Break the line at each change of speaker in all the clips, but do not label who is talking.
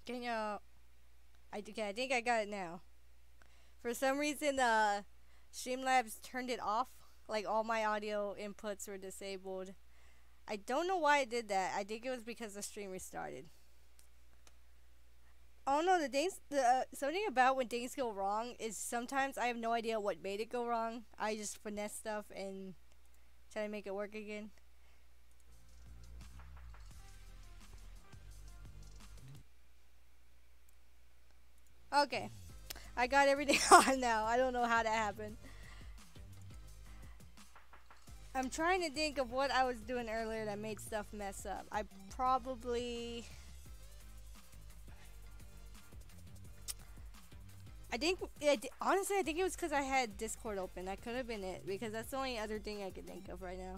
Can you? I think I got it now. For some reason, Streamlabs turned it off. Like all my audio inputs were disabled. I don't know why it did that. I think it was because the stream restarted. Oh no, the something about when things go wrong is sometimes I have no idea what made it go wrong. I just finesse stuff and try to make it work again. Okay, I got everything on now. I don't know how that happened. I'm trying to think of what I was doing earlier that made stuff mess up. I probably... honestly, I think it was because I had Discord open. That could have been it, because that's the only other thing I could think of right now.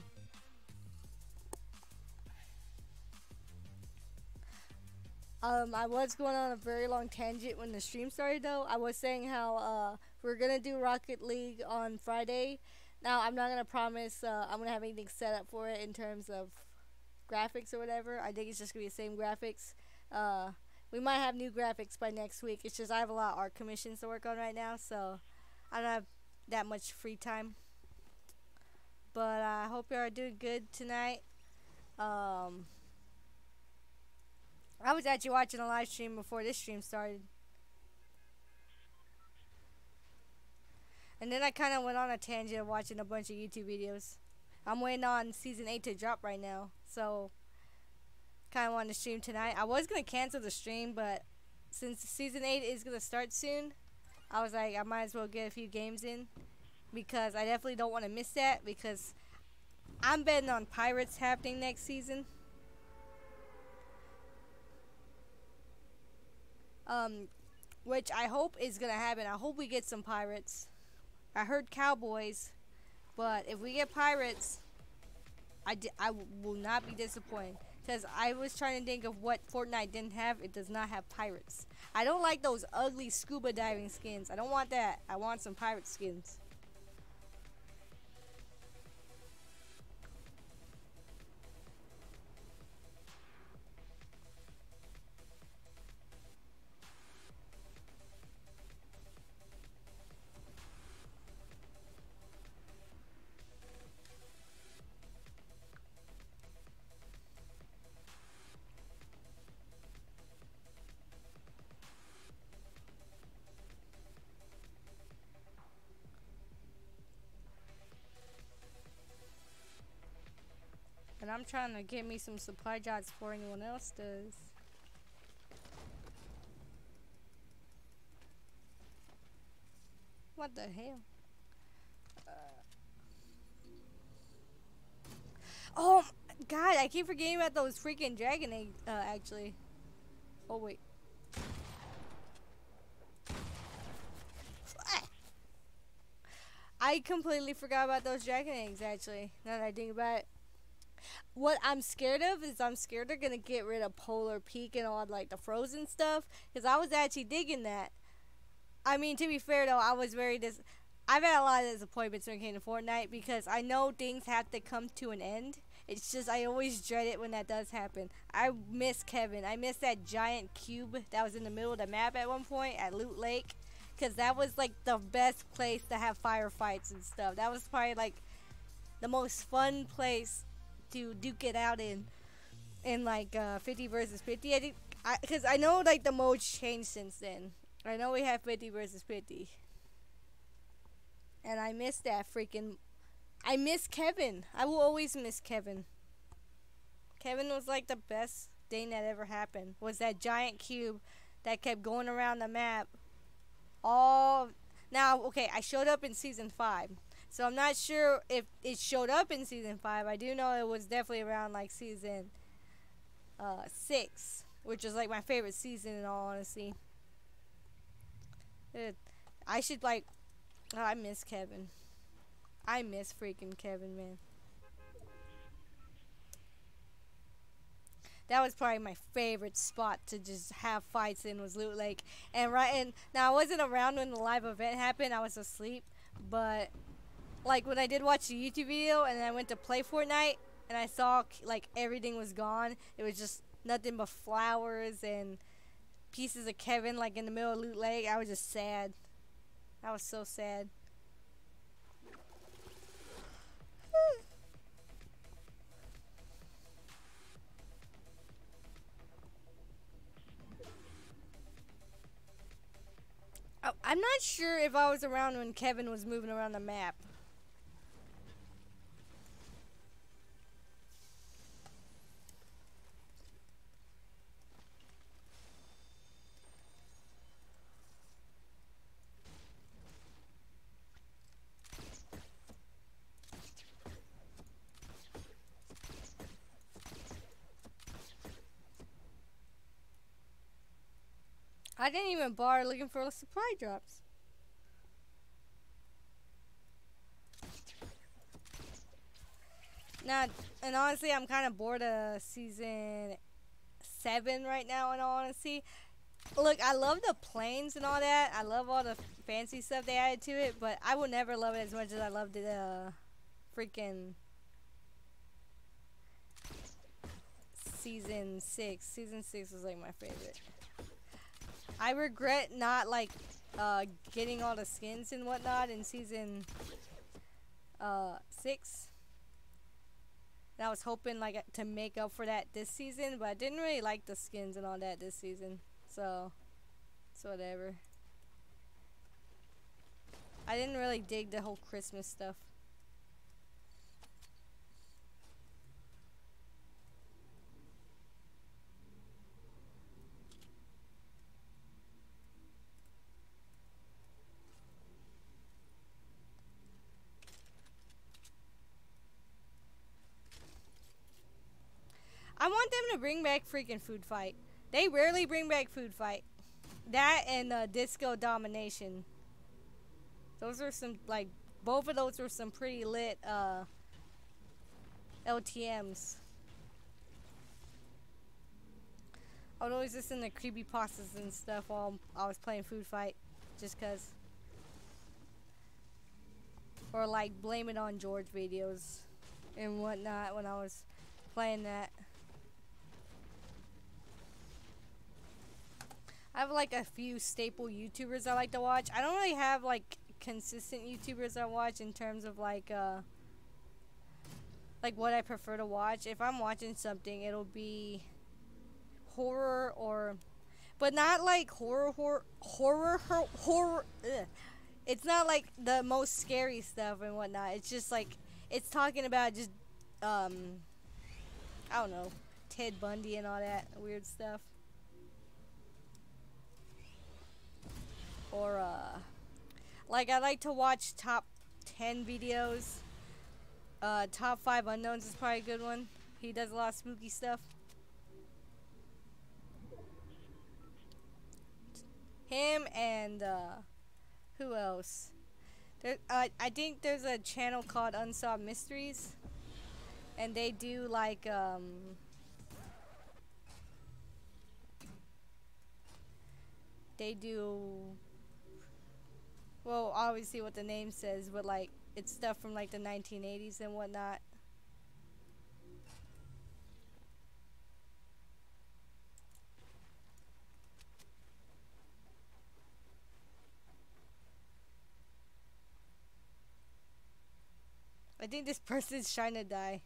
I was going on a very long tangent when the stream started, though. I was saying how, we're gonna do Rocket League on Friday. Now, I'm not gonna promise, I'm gonna have anything set up for it in terms of graphics or whatever. I think it's just gonna be the same graphics. We might have new graphics by next week. It's just I have a lot of art commissions to work on right now, so I don't have that much free time. But I hope you are doing good tonight. I was actually watching a live stream before this stream started. And then I kind of went on a tangent of watching a bunch of YouTube videos. I'm waiting on season 8 to drop right now, so kind of wanted to stream tonight. I was going to cancel the stream, but since season 8 is going to start soon, I was like, I might as well get a few games in, because I definitely don't want to miss that, because I'm betting on Pirates happening next season. Which I hope is going to happen. I hope we get some Pirates. I heard Cowboys, but if we get Pirates, I will not be disappointed. Because I was trying to think of what Fortnite didn't have. It does not have pirates. I don't like those ugly scuba diving skins. I don't want that. I want some pirate skins. And I'm trying to get me some supply jobs before anyone else does. What the hell? Oh, God, I keep forgetting about those freaking dragon eggs, actually. Oh, wait. I completely forgot about those dragon eggs, actually, now that I think about it. What I'm scared of is I'm scared they're gonna get rid of Polar Peak and all like the frozen stuff, because I was actually digging that. I mean, to be fair though, I was I've had a lot of disappointments when it came to Fortnite, because I know things have to come to an end. It's just I always dread it when that does happen. I miss Kevin. I miss that giant cube that was in the middle of the map at one point at Loot Lake, because that was like the best place to have firefights and stuff. That was probably like the most fun place to duke it out in like 50 versus 50. I think because I know like the modes changed since then. I know we have 50 versus 50, and I miss that freaking. I miss Kevin. I will always miss Kevin. Kevin was like the best thing that ever happened. Was that giant cube that kept going around the map. All now, okay, I showed up in season 5. So I'm not sure if it showed up in season 5. I do know it was definitely around like season 6, which is like my favorite season in all honesty. I should like, oh, I miss Kevin. I miss freaking Kevin, man. That was probably my favorite spot to just have fights in, was Loot Lake. And now I wasn't around when the live event happened. I was asleep, but like when I did watch the YouTube video and then I went to play Fortnite and I saw like everything was gone. It was just nothing but flowers and pieces of Kevin like in the middle of Loot Lake. I was just sad. I was so sad. I'm not sure if I was around when Kevin was moving around the map. I didn't even bother looking for the supply drops. Now, and honestly, I'm kind of bored of season 7 right now, in all honesty. Look, I love the planes and all that. I love all the fancy stuff they added to it, but I will never love it as much as I loved the freaking season 6. Season 6 was like my favorite. I regret not like getting all the skins and whatnot in season 6. And I was hoping like to make up for that this season, but I didn't really like the skins and all that this season. So it's whatever. I didn't really dig the whole Christmas stuff. I want them to bring back freaking Food Fight. They rarely bring back Food Fight. That and Disco Domination. Those are some, like, both of those were some pretty lit LTMs. I would always listen to creepypastas and stuff while I was playing Food Fight. Just cause. Or like Blame It on George videos and whatnot when I was playing that. I have like a few staple YouTubers I like to watch. I don't really have like consistent YouTubers I watch in terms of like what I prefer to watch. If I'm watching something, it'll be horror or, but not like horror. Ugh. It's not like the most scary stuff and whatnot. It's just like it's talking about just I don't know, Ted Bundy and all that weird stuff. Or like I like to watch top 10 videos. Top 5 unknowns is probably a good one. He does a lot of spooky stuff. Him and who else? There, I think there's a channel called Unsolved Mysteries, and they do like they do, well, obviously what the name says, but like it's stuff from like the 1980s and whatnot. I think this person's trying to die.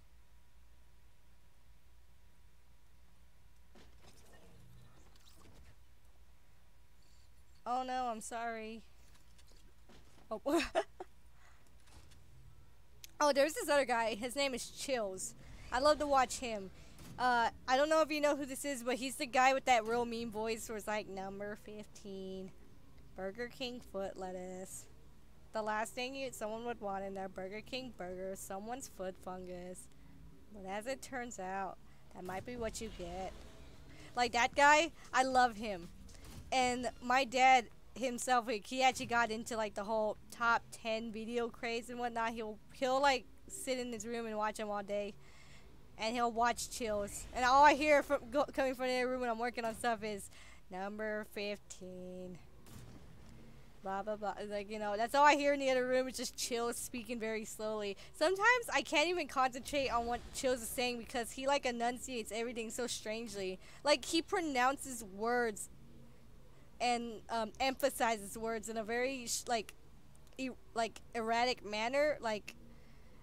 Oh no, I'm sorry. Oh. Oh, there's this other guy. His name is Chills. I love to watch him. I don't know if you know who this is, but he's the guy with that real mean voice where it's like, number 15, Burger King foot lettuce. The last thing someone would want in their Burger King burger, someone's foot fungus. But as it turns out, that might be what you get. Like that guy, I love him. And my dad himself, like, he actually got into like the whole top 10 video craze and whatnot. He'll like sit in his room and watch him all day. And he'll watch Chills. And all I hear coming from the room when I'm working on stuff is number 15. Blah blah blah. Like, you know, that's all I hear in the other room is just Chills speaking very slowly. Sometimes I can't even concentrate on what Chills is saying because he like enunciates everything so strangely. Like he pronounces words and emphasizes words in a very like erratic manner. Like,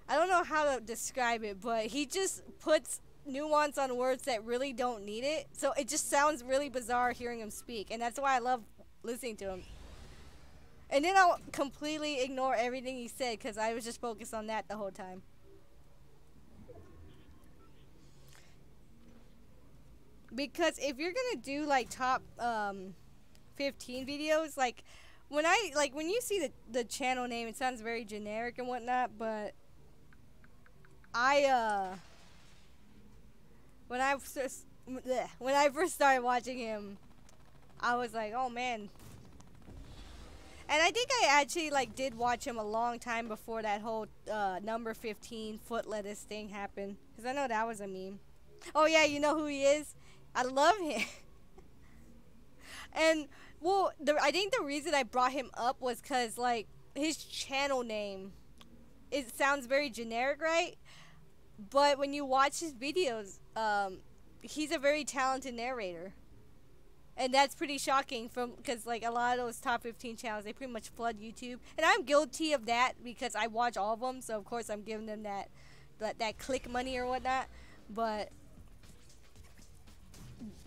I don't know how to describe it, but he just puts nuance on words that really don't need it. So it just sounds really bizarre hearing him speak, and that's why I love listening to him. And then I'll completely ignore everything he said because I was just focused on that the whole time. Because if you're gonna do like top 15 videos, like when you see the channel name, it sounds very generic and whatnot. But I when I first when I first started watching him, I was like, oh man. And I think I actually like did watch him a long time before that whole number 15 foot lettuce thing happened, because I know that was a meme. Oh yeah, you know who he is? I love him. And well, I think the reason I brought him up was because like his channel name, it sounds very generic, right? But when you watch his videos, he's a very talented narrator. And that's pretty shocking from because like a lot of those top 15 channels, they pretty much flood YouTube, and I'm guilty of that because I watch all of them. So of course I'm giving them that click money or whatnot. But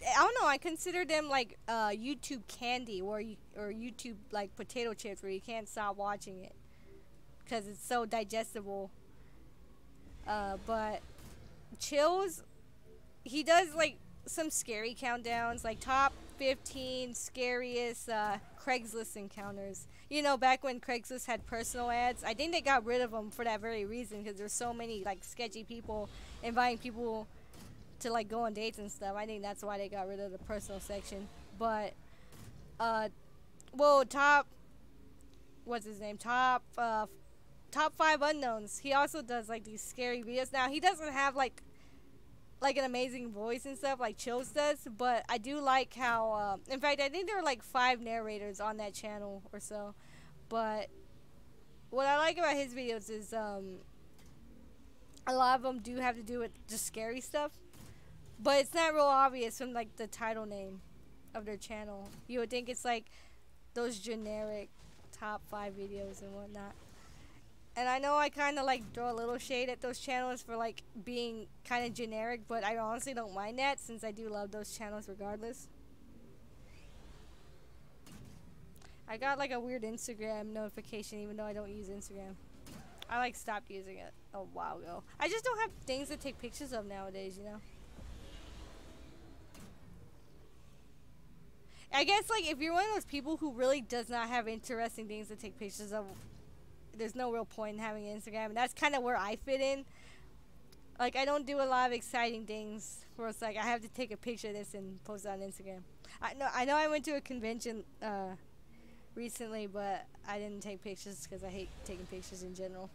I don't know. I consider them like YouTube candy, or YouTube like potato chips, where you can't stop watching it because it's so digestible. But Chills, he does like some scary countdowns, like top 15 scariest Craigslist encounters. You know, back when Craigslist had personal ads, I think they got rid of them for that very reason, because there's so many like sketchy people inviting people to like go on dates and stuff. I think that's why they got rid of the personal section. But well, what's his name? Top 5 unknowns. He also does like these scary videos. Now he doesn't have like an amazing voice and stuff like Chills does, but I do like how in fact I think there were like 5 narrators on that channel or so. But what I like about his videos is a lot of them do have to do with just scary stuff, but it's not real obvious from like the title name of their channel. You would think it's like those generic top 5 videos and whatnot. And I know I kind of like throw a little shade at those channels for like being kind of generic, but I honestly don't mind that since I do love those channels regardless. I got like a weird Instagram notification even though I don't use Instagram. I like stopped using it a while ago. I just don't have things to take pictures of nowadays, you know. I guess like if you're one of those people who really does not have interesting things to take pictures of, there's no real point in having an Instagram, and that's kind of where I fit in. Like, I don't do a lot of exciting things where it's like I have to take a picture of this and post it on Instagram. I know I went to a convention recently, but I didn't take pictures because I hate taking pictures in general.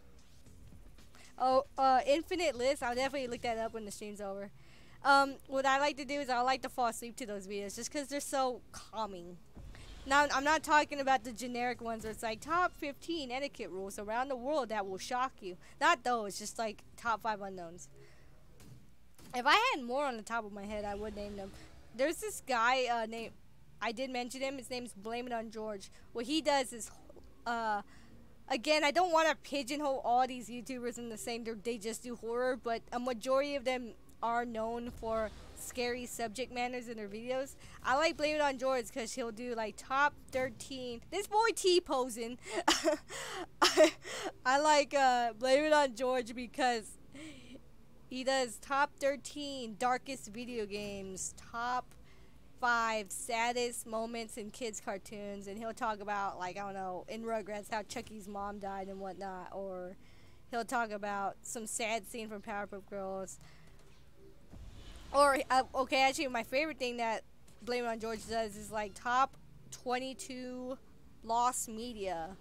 Oh, Infinite List, I'll definitely look that up when the stream's over. What I like to do is I like to fall asleep to those videos just because they're so calming. Now, I'm not talking about the generic ones where it's like top 15 etiquette rules around the world that will shock you. Not those, just like top 5 unknowns. If I had more on the top of my head, I would name them. There's this guy named, I did mention him, his name's Blame It on George. What he does is, again, I don't want to pigeonhole all these YouTubers in the same, they just do horror, but a majority of them are known for scary subject matters in their videos. I like Blame It on George because he'll do like top 13. This boy T-posing. I like Blame It on George because he does top 13 darkest video games, top 5 saddest moments in kids cartoons, and he'll talk about like, I don't know, in Rugrats how Chucky's mom died and whatnot, or he'll talk about some sad scene from Powerpuff Girls. Or, okay, actually, my favorite thing that Blame It on George does is, like, top 22 lost media.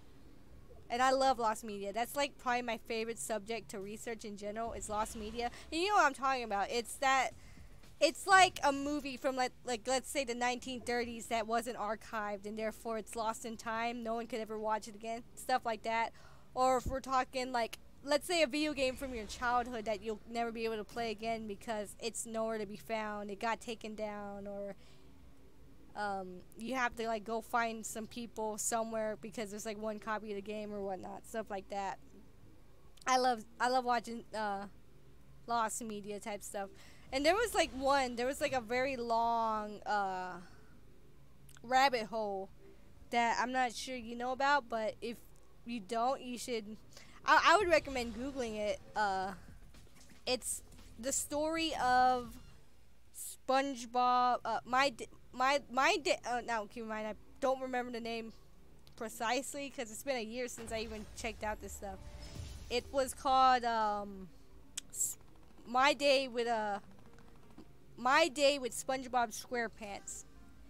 And I love lost media. That's, like, probably my favorite subject to research in general is lost media. And you know what I'm talking about. It's like a movie from, like let's say the 1930s that wasn't archived, and therefore it's lost in time. No one could ever watch it again. Stuff like that. Or if we're talking, like, let's say a video game from your childhood that you'll never be able to play again because it's nowhere to be found. It got taken down, or You have to like go find some people somewhere because there's like one copy of the game or whatnot, stuff like that. I love watching lost media type stuff. And there was like a very long rabbit hole that I'm not sure you know about, but if you don't, you should. I would recommend googling it. It's the story of SpongeBob. Now keep in mind I don't remember the name precisely because it's been a year since I even checked out this stuff. It was called My Day with SpongeBob SquarePants.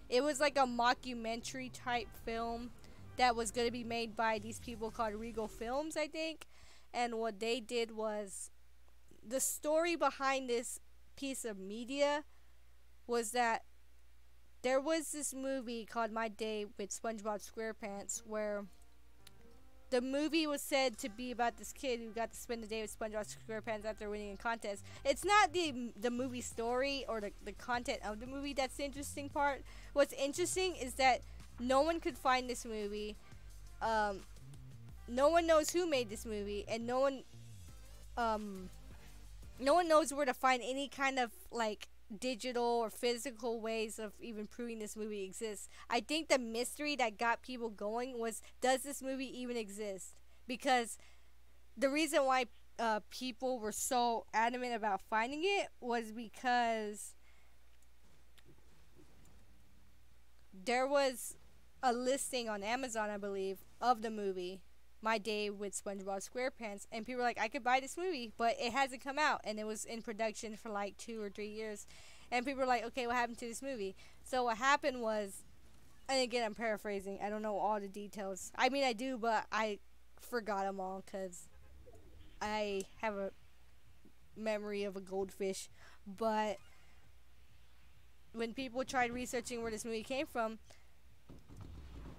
It was like a mockumentary type film that was going to be made by these people called Regal Films, I think. And what they did was the story behind this piece of media was that there was this movie called My Day with SpongeBob SquarePants where the movie was said to be about this kid who got to spend the day with SpongeBob SquarePants after winning a contest. It's not the movie story or the content of the movie that's the interesting part. What's interesting is that no one could find this movie. No one knows who made this movie, and no one knows where to find any kind of like digital or physical ways of even proving this movie exists. I think the mystery that got people going was, does this movie even exist? Because the reason why people were so adamant about finding it was because there was a listing on Amazon, I believe, of the movie My Day with SpongeBob SquarePants, and people were like, I could buy this movie, but it hasn't come out, and it was in production for like 2 or 3 years, and people were like, okay, what happened to this movie? So what happened was, and again, I'm paraphrasing, I don't know all the details. I mean, I do, but I forgot them all, because I have a memory of a goldfish, but when people tried researching where this movie came from,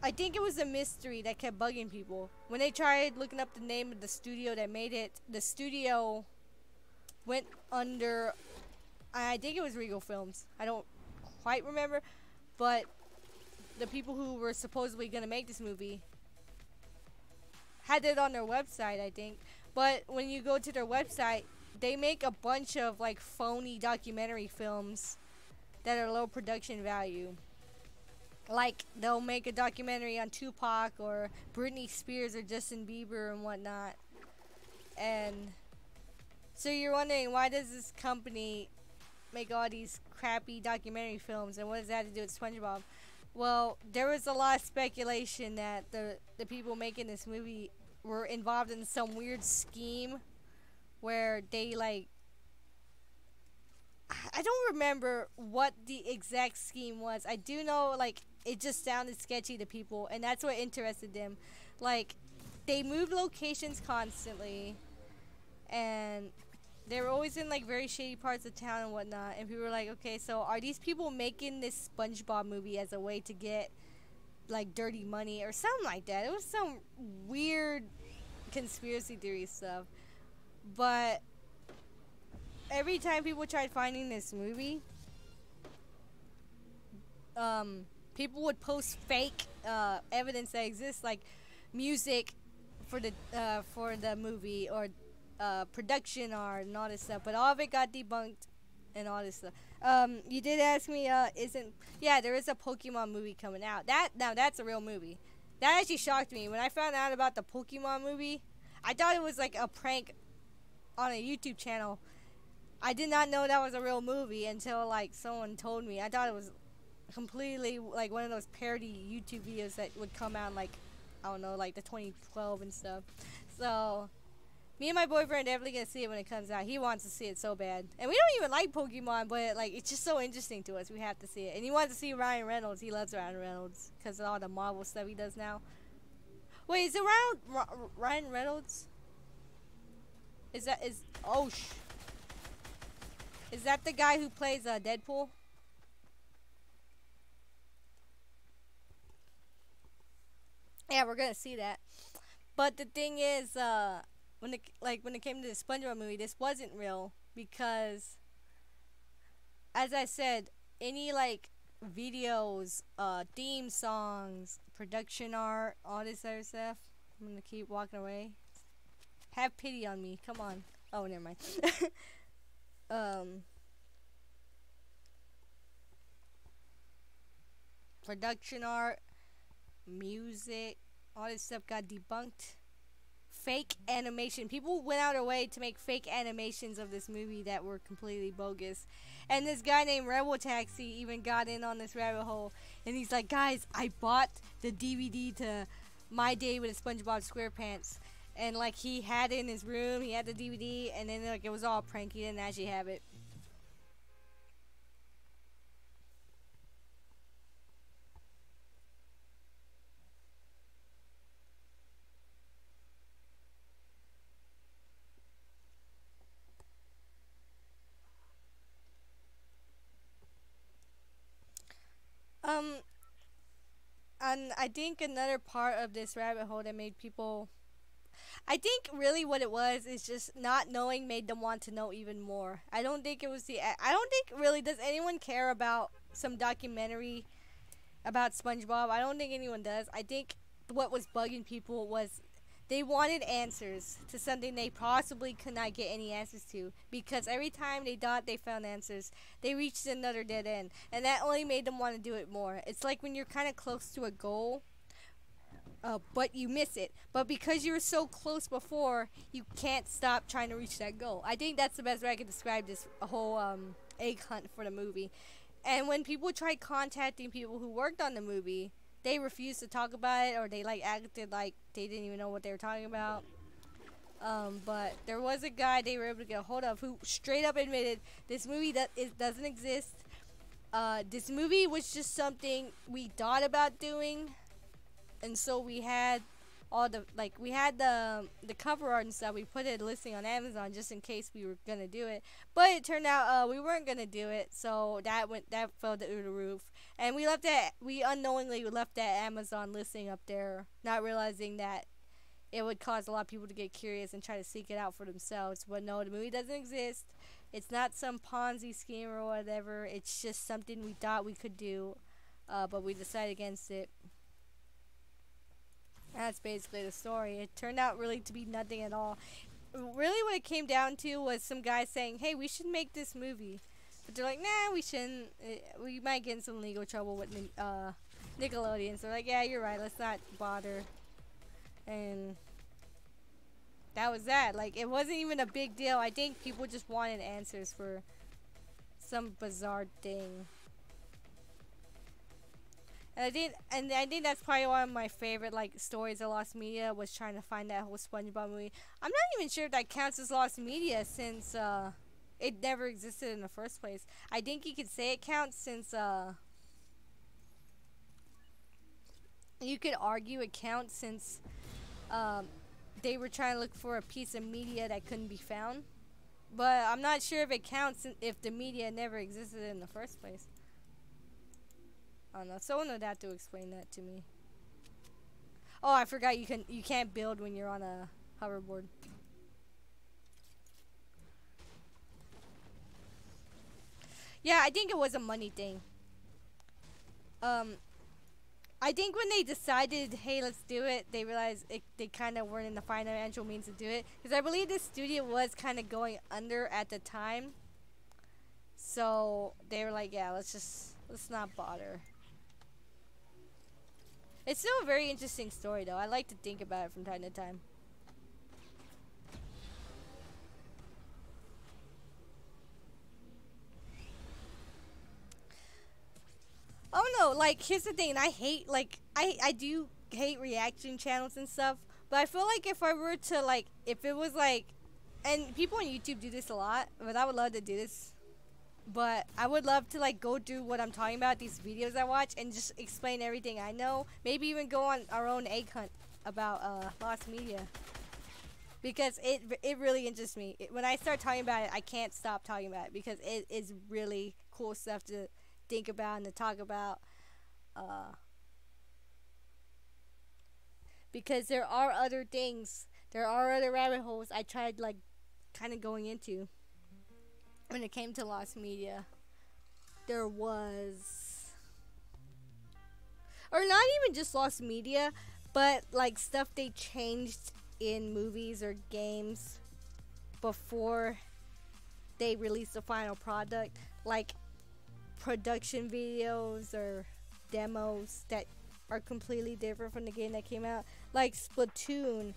I think it was a mystery that kept bugging people. When they tried looking up the name of the studio that made it, the studio went under, I think it was Regal Films. I don't quite remember, but the people who were supposedly going to make this movie had it on their website, I think. But when you go to their website, they make a bunch of like phony documentary films that are low production value. Like, they'll make a documentary on Tupac or Britney Spears or Justin Bieber and whatnot. And so you're wondering, why does this company make all these crappy documentary films, and what does that have to do with SpongeBob? Well, there was a lot of speculation that the people making this movie were involved in some weird scheme where they, like, I don't remember what the exact scheme was. I do know, like, it just sounded sketchy to people, and that's what interested them. Like, they moved locations constantly, and they were always in, like, very shady parts of town and whatnot, and people were like, okay, so are these people making this SpongeBob movie as a way to get, like, dirty money or something like that? It was some weird conspiracy theory stuff. But every time people tried finding this movie, people would post fake evidence that exists, like music for the movie, or production art and all this stuff. But all of it got debunked and all this stuff. You did ask me, there is a Pokemon movie coming out. That's a real movie. That actually shocked me when I found out about the Pokemon movie. I thought it was like a prank on a YouTube channel. I did not know that was a real movie until, like, someone told me. I thought it was completely, like, one of those parody YouTube videos that would come out, like, I don't know, like the 2012 and stuff. So me and my boyfriend are definitely gonna see it when it comes out. He wants to see it so bad, and we don't even like Pokemon, but like, it's just so interesting to us. We have to see it, and he wants to see Ryan Reynolds. He loves Ryan Reynolds because of all the Marvel stuff he does now. Wait, is it Ryan Reynolds? Is that the guy who plays Deadpool? Yeah, we're gonna see that. But the thing is, when it came to the SpongeBob movie, this wasn't real because, as I said, any like videos, theme songs, production art, all this other stuff. I'm gonna keep walking away. Have pity on me. Come on. Oh, never mind. um, Production art, music, all this stuff got debunked. Fake animation. People went out of their way to make fake animations of this movie that were completely bogus. And this guy named Rebel Taxi even got in on this rabbit hole. And he's like, guys, I bought the DVD to My Day with SpongeBob SquarePants. And like he had it in his room, he had the DVD, and then like it was all prank. He didn't actually have it. Um, and I think another part of this rabbit hole that made people, I think really what it was is just not knowing made them want to know even more. I don't think it was I don't think really does anyone care about some documentary about SpongeBob. I don't think anyone does. I think what was bugging people was they wanted answers to something they possibly could not get any answers to, because every time they thought they found answers, they reached another dead end, and that only made them want to do it more. It's like when you're kind of close to a goal, but you miss it. But because you were so close before, you can't stop trying to reach that goal. I think that's the best way I could describe this whole egg hunt for the movie. And when people tried contacting people who worked on the movie, they refused to talk about it, or they like acted like they didn't even know what they were talking about. But there was a guy they were able to get a hold of who straight up admitted this movie doesn't exist. This movie was just something we thought about doing, and so we had all the we had the cover art and stuff. We put it listing on Amazon just in case we were gonna do it, but it turned out we weren't gonna do it, so that fell through the roof. And we unknowingly left that Amazon listing up there, not realizing that it would cause a lot of people to get curious and try to seek it out for themselves. But no, the movie doesn't exist. It's not some Ponzi scheme or whatever. It's just something we thought we could do, but we decided against it. That's basically the story. It turned out really to be nothing at all. Really what it came down to was some guy saying, hey, we should make this movie. But they're like, nah, we shouldn't. We might get in some legal trouble with Nickelodeon. So they're like, yeah, you're right. Let's not bother. And that was that. Like, it wasn't even a big deal. I think people just wanted answers for some bizarre thing. And I think that's probably one of my favorite stories of lost media, was trying to find that whole SpongeBob movie. I'm not even sure if that counts as lost media, since it never existed in the first place. I think you could say it counts, since you could argue it counts, since they were trying to look for a piece of media that couldn't be found. But I'm not sure if it counts if the media never existed in the first place. I don't know. Someone would have to explain that to me. Oh, I forgot you can't build when you're on a hoverboard. Yeah, I think it was a money thing. I think when they decided, hey, let's do it, they realized they kind of weren't in the financial means to do it. Because I believe this studio was kind of going under at the time. So they were like, yeah, let's not bother. It's still a very interesting story, though. I like to think about it from time to time. Oh no, here's the thing. I do hate reaction channels and stuff. But I feel like if I were to, if it was and people on YouTube do this a lot, but I would love to do this. But I would love to go through what I'm talking about, these videos I watch, and just explain everything I know. Maybe even go on our own egg hunt about lost media, because it really interests me. When I start talking about it, I can't stop talking about it, because it is really cool stuff to think about and to talk about. Because there are other things, there are other rabbit holes I tried kind of going into. When it came to lost media, there was or not even just lost media, but like stuff they changed in movies or games before they released the final product, like production videos or demos that are completely different from the game that came out. Like Splatoon,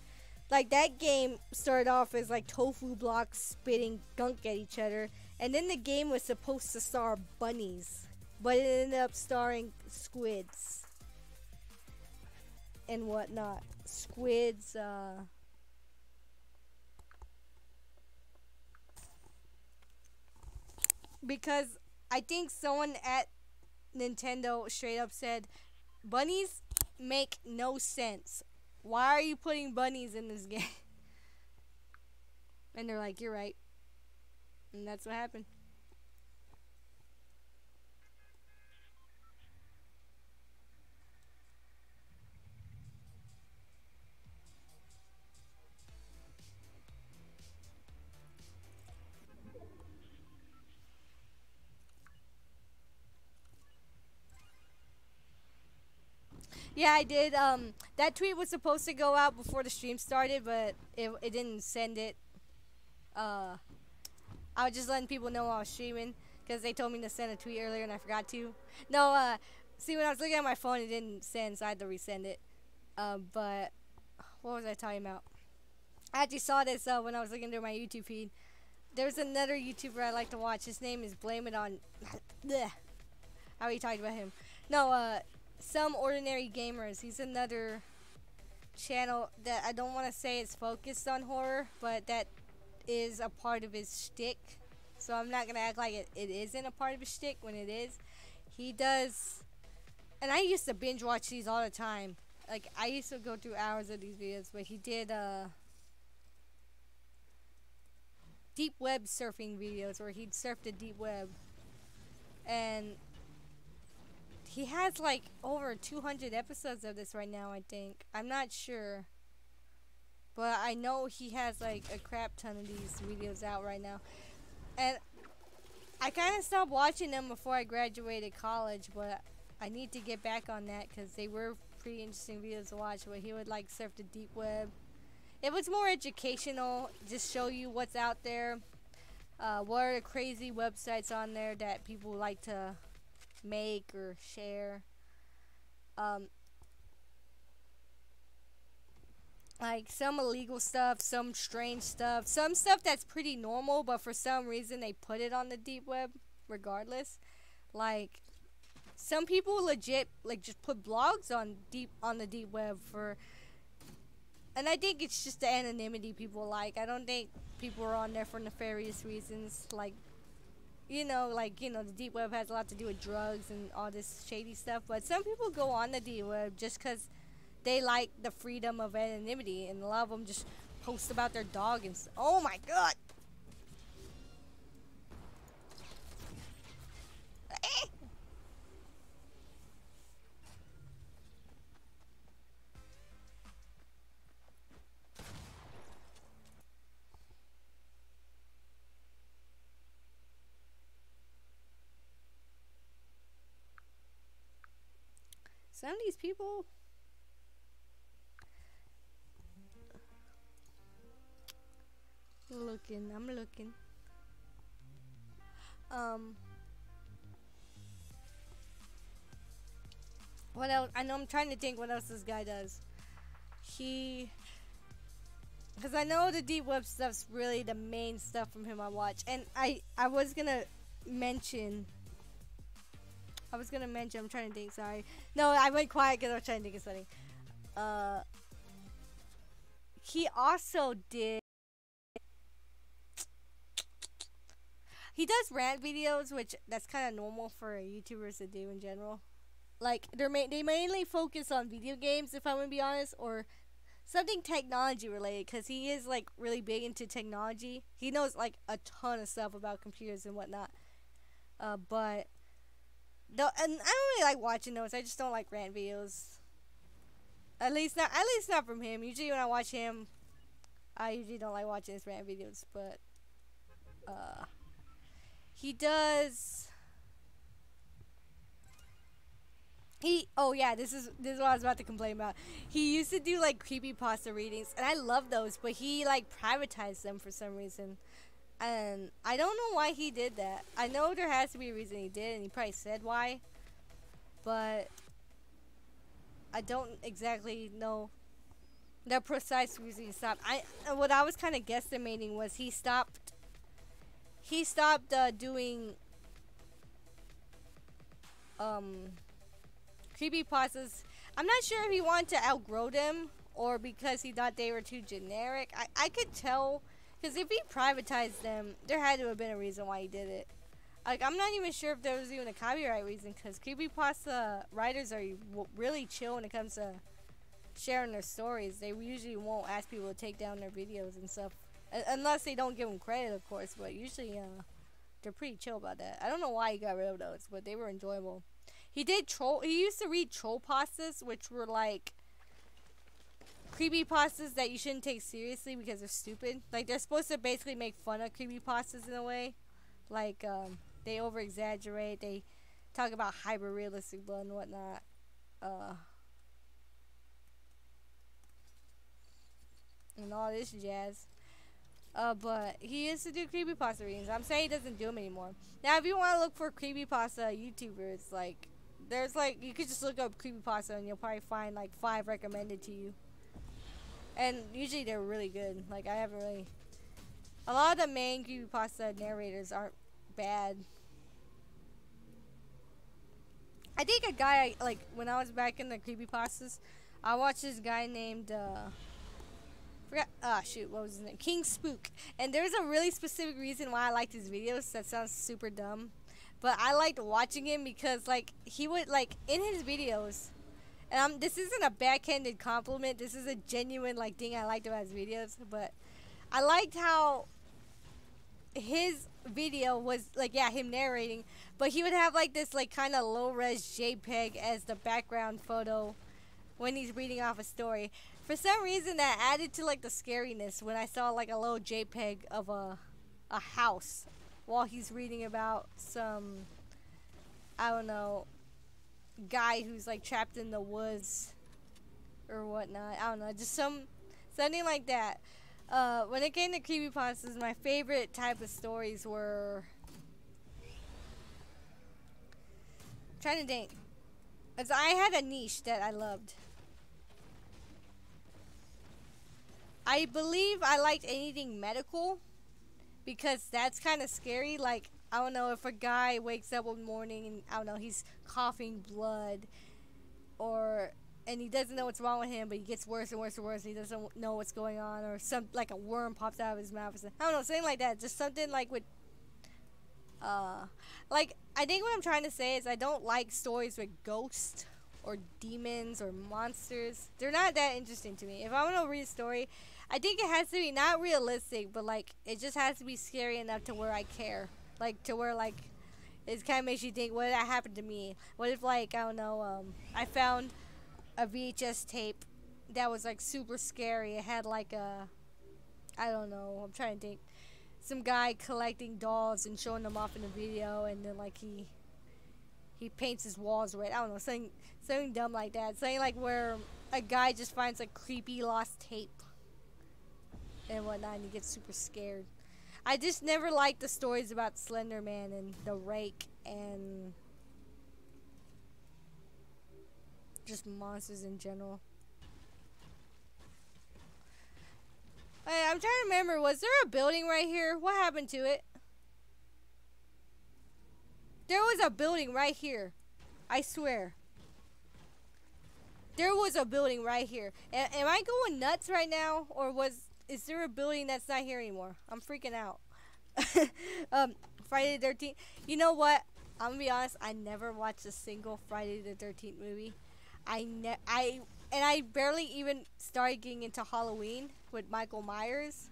like that game started off as like tofu blocks spitting gunk at each other, and then the game was supposed to star bunnies, but it ended up starring squids and whatnot. Squids, because I think someone at Nintendo straight up said, bunnies make no sense. Why are you putting bunnies in this game? And they're like, you're right. And that's what happened. Yeah, I did. That tweet was supposed to go out before the stream started, but it didn't send it. Uh, I was just letting people know I was streaming because they told me to send a tweet earlier and I forgot to. No, see, when I was looking at my phone, it didn't send, so I had to resend it. But what was I talking about? I actually saw this when I was looking through my YouTube feed. There's another YouTuber I like to watch. His name is Blame It On. Bleh. I already talked about him. No, Some Ordinary Gamers. He's another channel that I don't want to say is focused on horror, but that is a part of his shtick. So I'm not gonna act like it isn't a part of his shtick when it is. He does, and I used to binge watch these all the time. Like I used to go through hours of these videos, but he did deep web surfing videos where he'd surf the deep web, and he has like over 200 episodes of this right now, I think. I'm not sure, but I know he has like a crap ton of these videos out right now. And I kind of stopped watching them before I graduated college, but I need to get back on that because they were pretty interesting videos to watch. Where he would like surf the deep web. It was more educational, just show you what's out there, what are the crazy websites on there that people like to make or share. Um, like some illegal stuff, some strange stuff, some stuff that's pretty normal, but for some reason they put it on the deep web regardless. Like some people legit like just put blogs on the deep web for, and I think it's just the anonymity people like. I don't think people are on there for nefarious reasons. Like, the deep web has a lot to do with drugs and all this shady stuff. But some people go on the deep web just because they like the freedom of anonymity, and a lot of them just post about their dog and oh my god. Some of these people, I'm looking. Um, what else? I know I'm trying to think what else this guy does. Because I know the deep web stuff's really the main stuff from him I watch. And I was gonna mention, I'm trying to think, sorry. No, I went quiet because I was trying to think of something. He also did, he does rant videos, which that's kind of normal for YouTubers to do in general. Like, they mainly focus on video games, if I'm gonna be honest, or something technology related, because he is like really big into technology. He knows like a ton of stuff about computers and whatnot. But and I don't really like watching those. I just don't like rant videos. At least not from him. Usually when I watch him, I usually don't like watching his rant videos. But he does. Oh yeah, this is what I was about to complain about. He used to do like creepypasta readings, and I love those, but he like privatized them for some reason. And I don't know why he did that. I know there has to be a reason he did, and he probably said why, but I don't exactly know the precise reason he stopped. What I was kind of guesstimating was he stopped doing um creepypastas. I'm not sure if he wanted to outgrow them or because he thought they were too generic. I could tell because if he privatized them, there had to have been a reason why he did it. Like, I'm not even sure if there was even a copyright reason because creepypasta writers are really chill when it comes to sharing their stories. They usually won't ask people to take down their videos and stuff. Unless they don't give them credit, of course. But usually, they're pretty chill about that. I don't know why he got rid of those, but they were enjoyable. He used to read troll pastas, which were like creepy pastas that you shouldn't take seriously because they're stupid. Like, they're supposed to basically make fun of creepy pastas in a way. Like, they over exaggerate. They talk about hyper realistic blood and whatnot. Uh, and all this jazz. But he used to do creepypasta readings. I'm saying he doesn't do them anymore. Now, if you want to look for creepypasta YouTubers, like, there's like, you could just look up creepypasta and you'll probably find like 5 recommended to you. And usually they're really good. Like, I haven't really. A lot of the main creepypasta narrators aren't bad. I think a guy, like, when I was back in the creepypastas, I watched this guy named, shoot, what was his name? King Spook. And there's a really specific reason why I liked his videos. That sounds super dumb. But I liked watching him because, like, he would, like, in his videos, and this isn't a backhanded compliment. This is a genuine, like, thing I liked about his videos. But I liked how his video was, like, yeah, him narrating. But he would have, like, this, like, kind of low-res JPEG as the background photo when he's reading off a story. For some reason, that added to, like, the scariness when I saw, like, a little JPEG of a house while he's reading about some, I don't know, guy who's, like, trapped in the woods or whatnot. I don't know, just something like that. When it came to creepypastas, my favorite type of stories were, I'm trying to think, as I had a niche that I loved. I believe I liked anything medical because that's kind of scary. Like, I don't know, if a guy wakes up one morning and, I don't know, he's coughing blood and he doesn't know what's wrong with him, but he gets worse and worse and worse and he doesn't know what's going on, or like a worm pops out of his mouth or something. I don't know, something like that. Just something like with like, I think what I'm trying to say is I don't like stories with ghosts or demons or monsters. They're not that interesting to me. If I want to read a story, I think it has to be not realistic, but, like, it just has to be scary enough to where I care. Like, to where, like, it kind of makes you think, what if that happened to me? What if, like, I don't know, I found a VHS tape that was, like, super scary. It had, like, I don't know, I'm trying to think, some guy collecting dolls and showing them off in a video, and then, like, he paints his walls red. I don't know, something dumb like that. Something like where a guy just finds a creepy lost tape and whatnot, and he gets super scared. I just never liked the stories about Slender Man and the Rake and just monsters in general. I'm trying to remember, was there a building right here? What happened to it? There was a building right here. I swear. There was a building right here. Am I going nuts right now? Or is there a building that's not here anymore? I'm freaking out. Friday the 13th. You know what? I'm gonna be honest. I never watched a single Friday the 13th movie. I barely even started getting into Halloween with Michael Myers.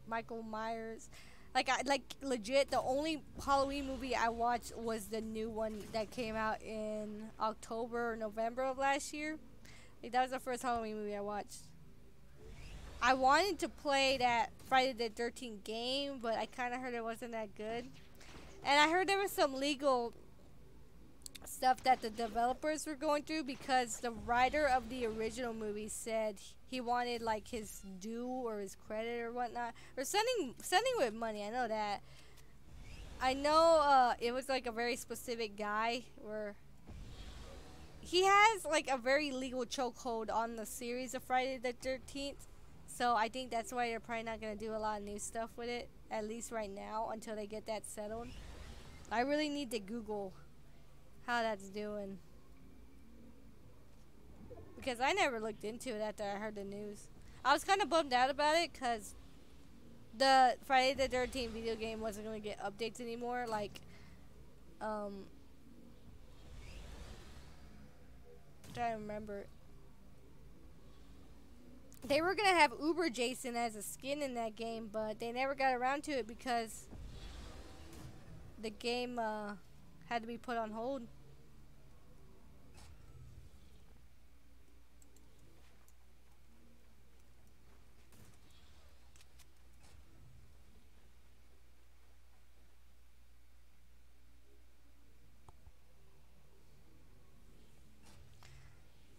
Michael Myers. Like legit, the only Halloween movie I watched was the new one that came out in October or November of last year. Like, that was the first Halloween movie I watched. I wanted to play that Friday the 13th game, but I kind of heard it wasn't that good. And I heard there was some legal stuff that the developers were going through because the writer of the original movie said he wanted like his due or his credit or whatnot, or something with money. I know that. I know it was like a very specific guy where he has like a very legal chokehold on the series of Friday the 13th. So I think that's why they're probably not gonna do a lot of new stuff with it, at least right now, until they get that settled. I really need to Google how that's doing because I never looked into it after I heard the news. I was kind of bummed out about it because the Friday the 13th video game wasn't gonna get updates anymore. Like, I'm trying to remember. They were gonna have Uber Jason as a skin in that game, but they never got around to it because the game had to be put on hold.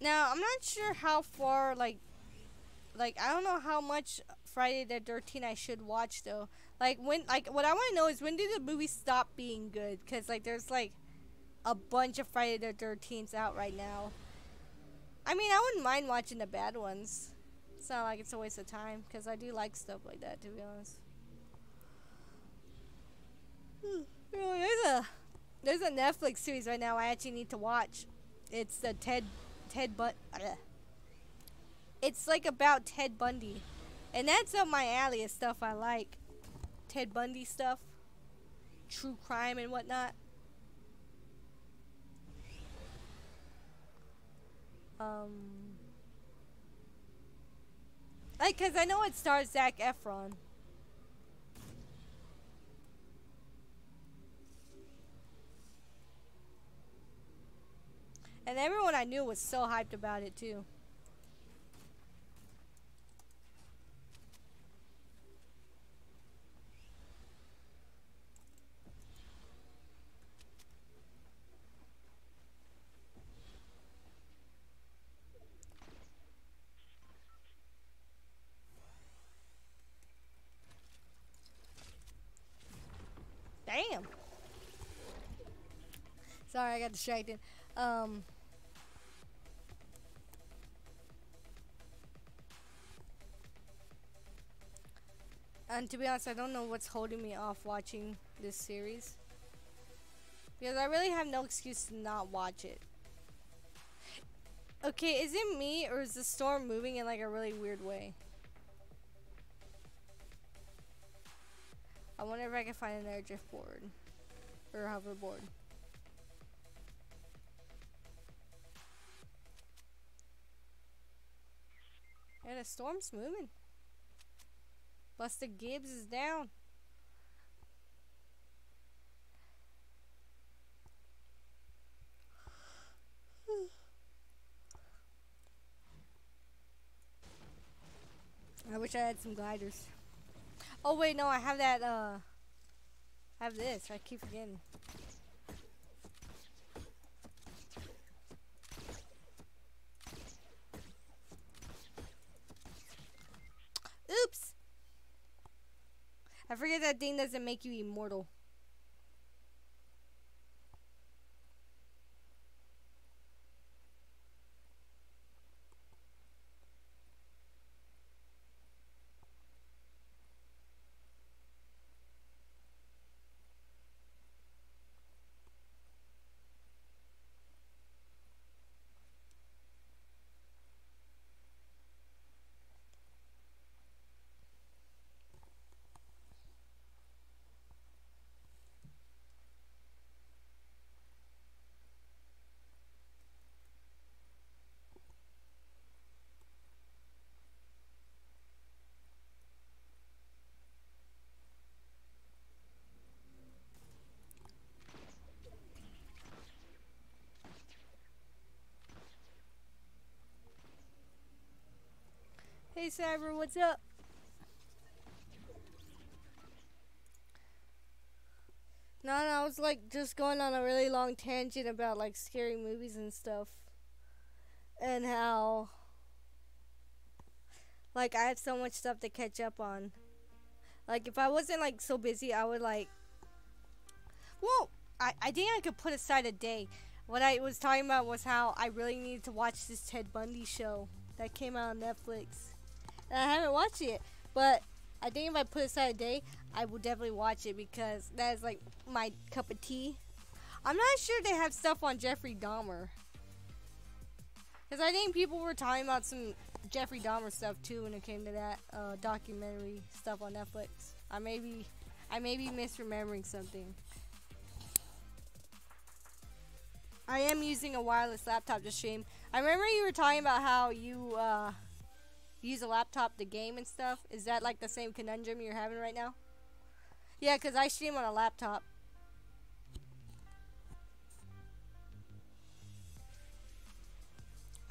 Now I'm not sure how far like I don't know how much Friday the 13th I should watch though. Like when like what I want to know is when did the movie stop being good? Cause like there's like a bunch of Friday the 13ths out right now. I mean I wouldn't mind watching the bad ones. It's not like it's a waste of time because I do like stuff like that to be honest. You know, there's a Netflix series right now I actually need to watch. It's the Ted Bun. It's like about Ted Bundy, and that's up my alley of stuff I like. Ted Bundy stuff, true crime and whatnot. Um, like, cause I know it stars Zac Efron. And everyone I knew was so hyped about it too. Damn. Sorry, I got distracted. Um, and to be honest, I don't know what's holding me off watching this series because I really have no excuse to not watch it. Okay, is it me or is the storm moving in like a really weird way? I wonder if I can find an air drift board or a hoverboard. Yeah, the storm's moving. Buster Gibbs is down. I wish I had some gliders. Oh wait, no, I have that. I have this. I keep forgetting. Oops. I forget that thing doesn't make you immortal. Hey, Cyber, what's up? No, I was like just going on a really long tangent about like scary movies and stuff, and how like I have so much stuff to catch up on. Like if I wasn't like so busy, I would like. Well, I think I could put aside a day. What I was talking about was how I really needed to watch this Ted Bundy show that came out on Netflix, and I haven't watched it. But I think if I put aside a day, I will definitely watch it because that is like my cup of tea. I'm not sure they have stuff on Jeffrey Dahmer, because I think people were talking about some Jeffrey Dahmer stuff too when it came to that documentary stuff on Netflix. I may be misremembering something. I am using a wireless laptop to stream. I remember you were talking about how you use a laptop to game and stuff. Is that like the same conundrum you're having right now? Yeah, because I stream on a laptop.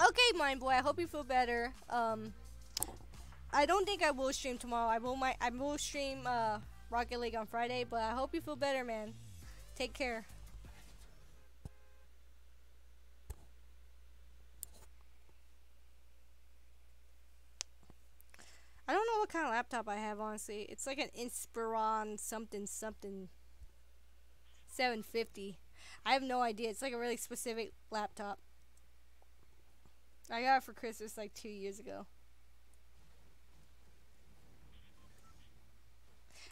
Okay, Mind Boy, I hope you feel better. I don't think I will stream tomorrow. I will stream Rocket League on Friday, but I hope you feel better, man. Take care. I don't know what kind of laptop I have, honestly. It's like an Inspiron something something 750. I have no idea. It's like a really specific laptop. I got it for Christmas like 2 years ago.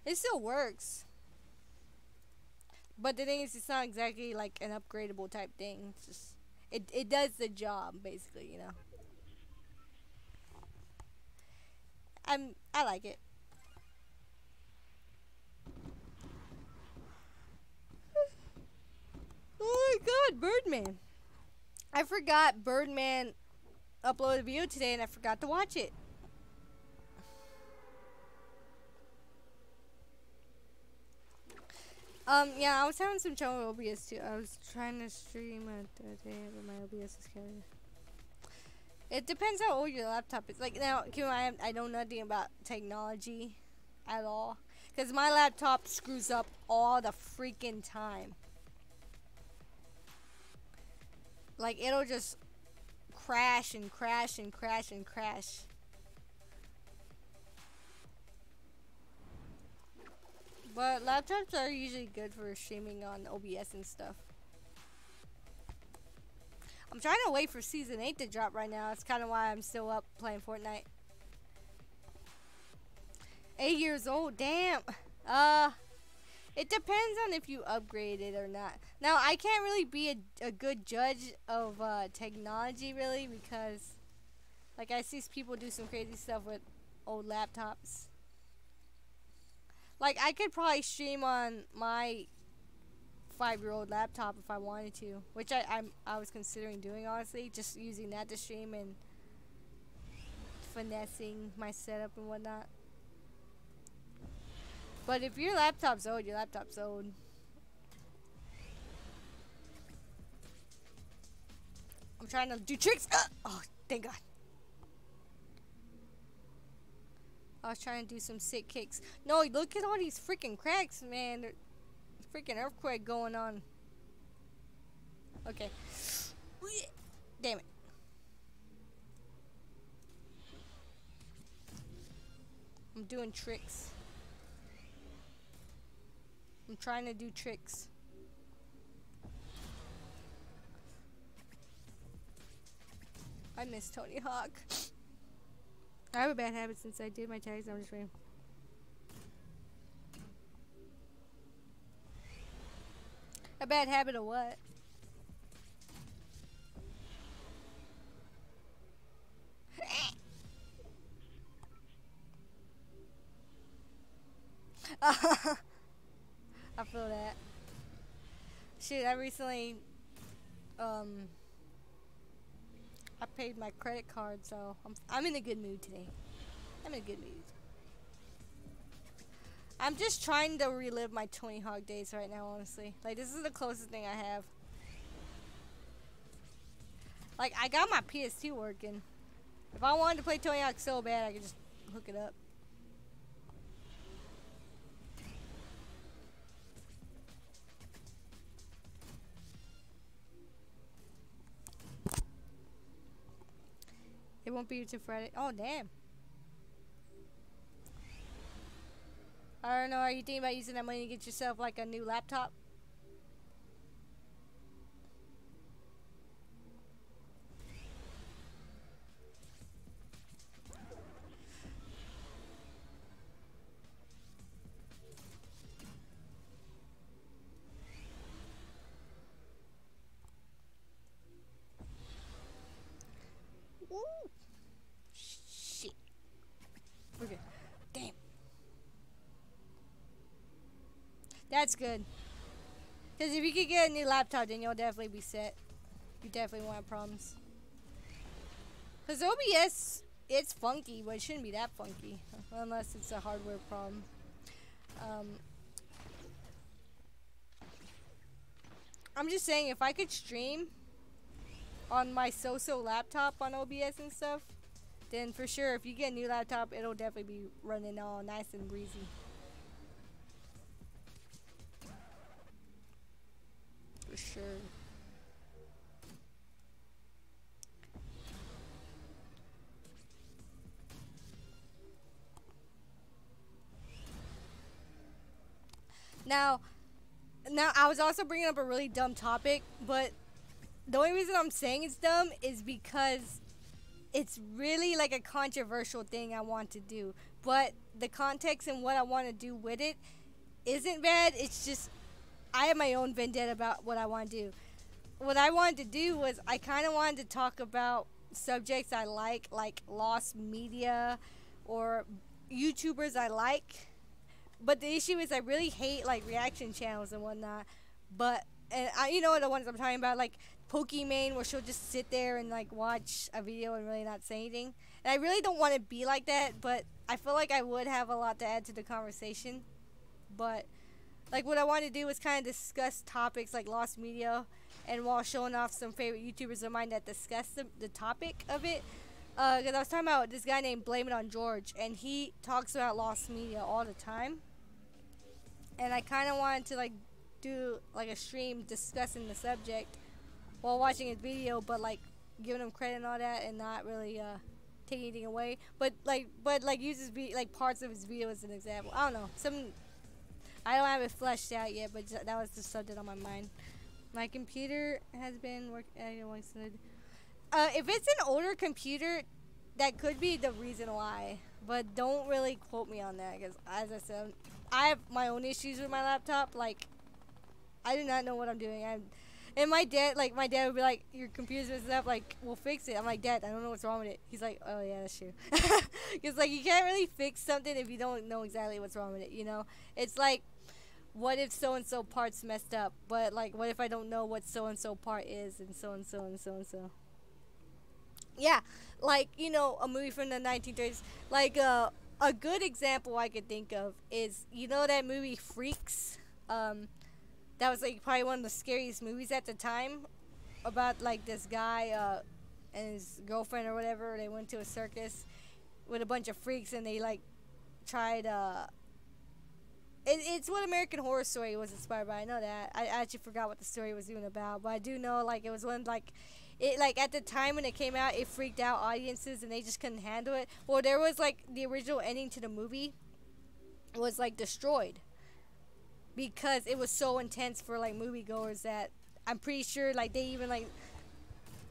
It still works. But the thing is, it's not exactly like an upgradable type thing. It's just, it does the job, basically, you know. I like it. Oh my god, Birdman. I forgot Birdman uploaded a video today and I forgot to watch it. Yeah, I was having some trouble with OBS too. I was trying to stream today, but my OBS is carrying. It depends how old your laptop is. Like now, I know nothing about technology at all, because my laptop screws up all the freaking time. Like it'll just crash and crash and crash and crash. But laptops are usually good for streaming on OBS and stuff. I'm trying to wait for Season 8 to drop right now. That's kind of why I'm still up playing Fortnite. 8 years old, damn. It depends on if you upgrade it or not. Now, I can't really be a good judge of technology, really, because, like, I see people do some crazy stuff with old laptops. Like, I could probably stream on my 5-year-old laptop if I wanted to, which I was considering doing, honestly, just using that to stream and finessing my setup and whatnot. But if your laptop's old, your laptop's old. I'm trying to do tricks. Oh, thank God. I was trying to do some sick kicks. No, look at all these freaking cracks, man. There's a freaking earthquake going on. Okay. Damn it. I'm doing tricks. I'm trying to do tricks. I miss Tony Hawk. I have a bad habit since I did my tags. I'm just waiting. A bad habit of what? I feel that. Shoot, I recently, I paid my credit card, so I'm in a good mood today. I'm in a good mood. I'm just trying to relive my Tony Hawk days right now, honestly. Like, this is the closest thing I have. Like, I got my PS2 working. If I wanted to play Tony Hawk so bad, I could just hook it up. It won't be YouTube Friday. Oh, damn. I don't know. Are you thinking about using that money to get yourself like a new laptop? Woo! Shit. Okay. Damn. That's good. Because if you could get a new laptop, then you'll definitely be set. You definitely won't have problems. Because OBS, it's funky, but it shouldn't be that funky. Unless it's a hardware problem. I'm just saying, if I could stream on my so-so laptop on OBS and stuff, then for sure, if you get a new laptop, it'll definitely be running all nice and breezy. For sure. Now I was also bringing up a really dumb topic, but the only reason I'm saying it's dumb is because it's really like a controversial thing I want to do. But the context and what I want to do with it isn't bad. It's just I have my own vendetta about what I want to do. What I wanted to do was I kind of wanted to talk about subjects I like lost media or YouTubers I like. But the issue is I really hate like reaction channels and whatnot. But and you know the ones I'm talking about, like Pokimane, where she'll just sit there and like watch a video and really not say anything. And I really don't want to be like that, but I feel like I would have a lot to add to the conversation. But like what I want to do is kind of discuss topics like lost media, and while showing off some favorite YouTubers of mine that discuss the topic of it. Because I was talking about this guy named Blame It on George, and he talks about lost media all the time. And I kind of wanted to like do like a stream discussing the subject while watching his video, but like giving him credit and all that, and not really taking anything away. But like use his like parts of his video as an example. I don't know. I don't have it fleshed out yet, but that was just something on my mind. My computer has been working. If it's an older computer, that could be the reason why. But don't really quote me on that, because as I said, I have my own issues with my laptop. Like, I do not know what I'm doing. And my dad would be like, your computer's messed up, like, we'll fix it. I'm like, Dad, I don't know what's wrong with it. He's like, oh yeah, that's true. Because like, you can't really fix something if you don't know exactly what's wrong with it, you know? It's like, what if so-and-so part's messed up? But like, what if I don't know what so-and-so part is, and so-and-so and so-and-so? Yeah, like, you know, a movie from the 1930s. Like, a good example I could think of is, you know that movie Freaks? That was, like, probably one of the scariest movies at the time. About, like, this guy, and his girlfriend or whatever. They went to a circus with a bunch of freaks, and they, like, tried, it's what American Horror Story was inspired by. I know that. I actually forgot what the story was even about. But I do know, like, it was one, like... It, like, at the time when it came out, it freaked out audiences and they just couldn't handle it. Well, there was, like, the original ending to the movie was, like, destroyed. Because it was so intense for, like, moviegoers that I'm pretty sure, like, they even, like,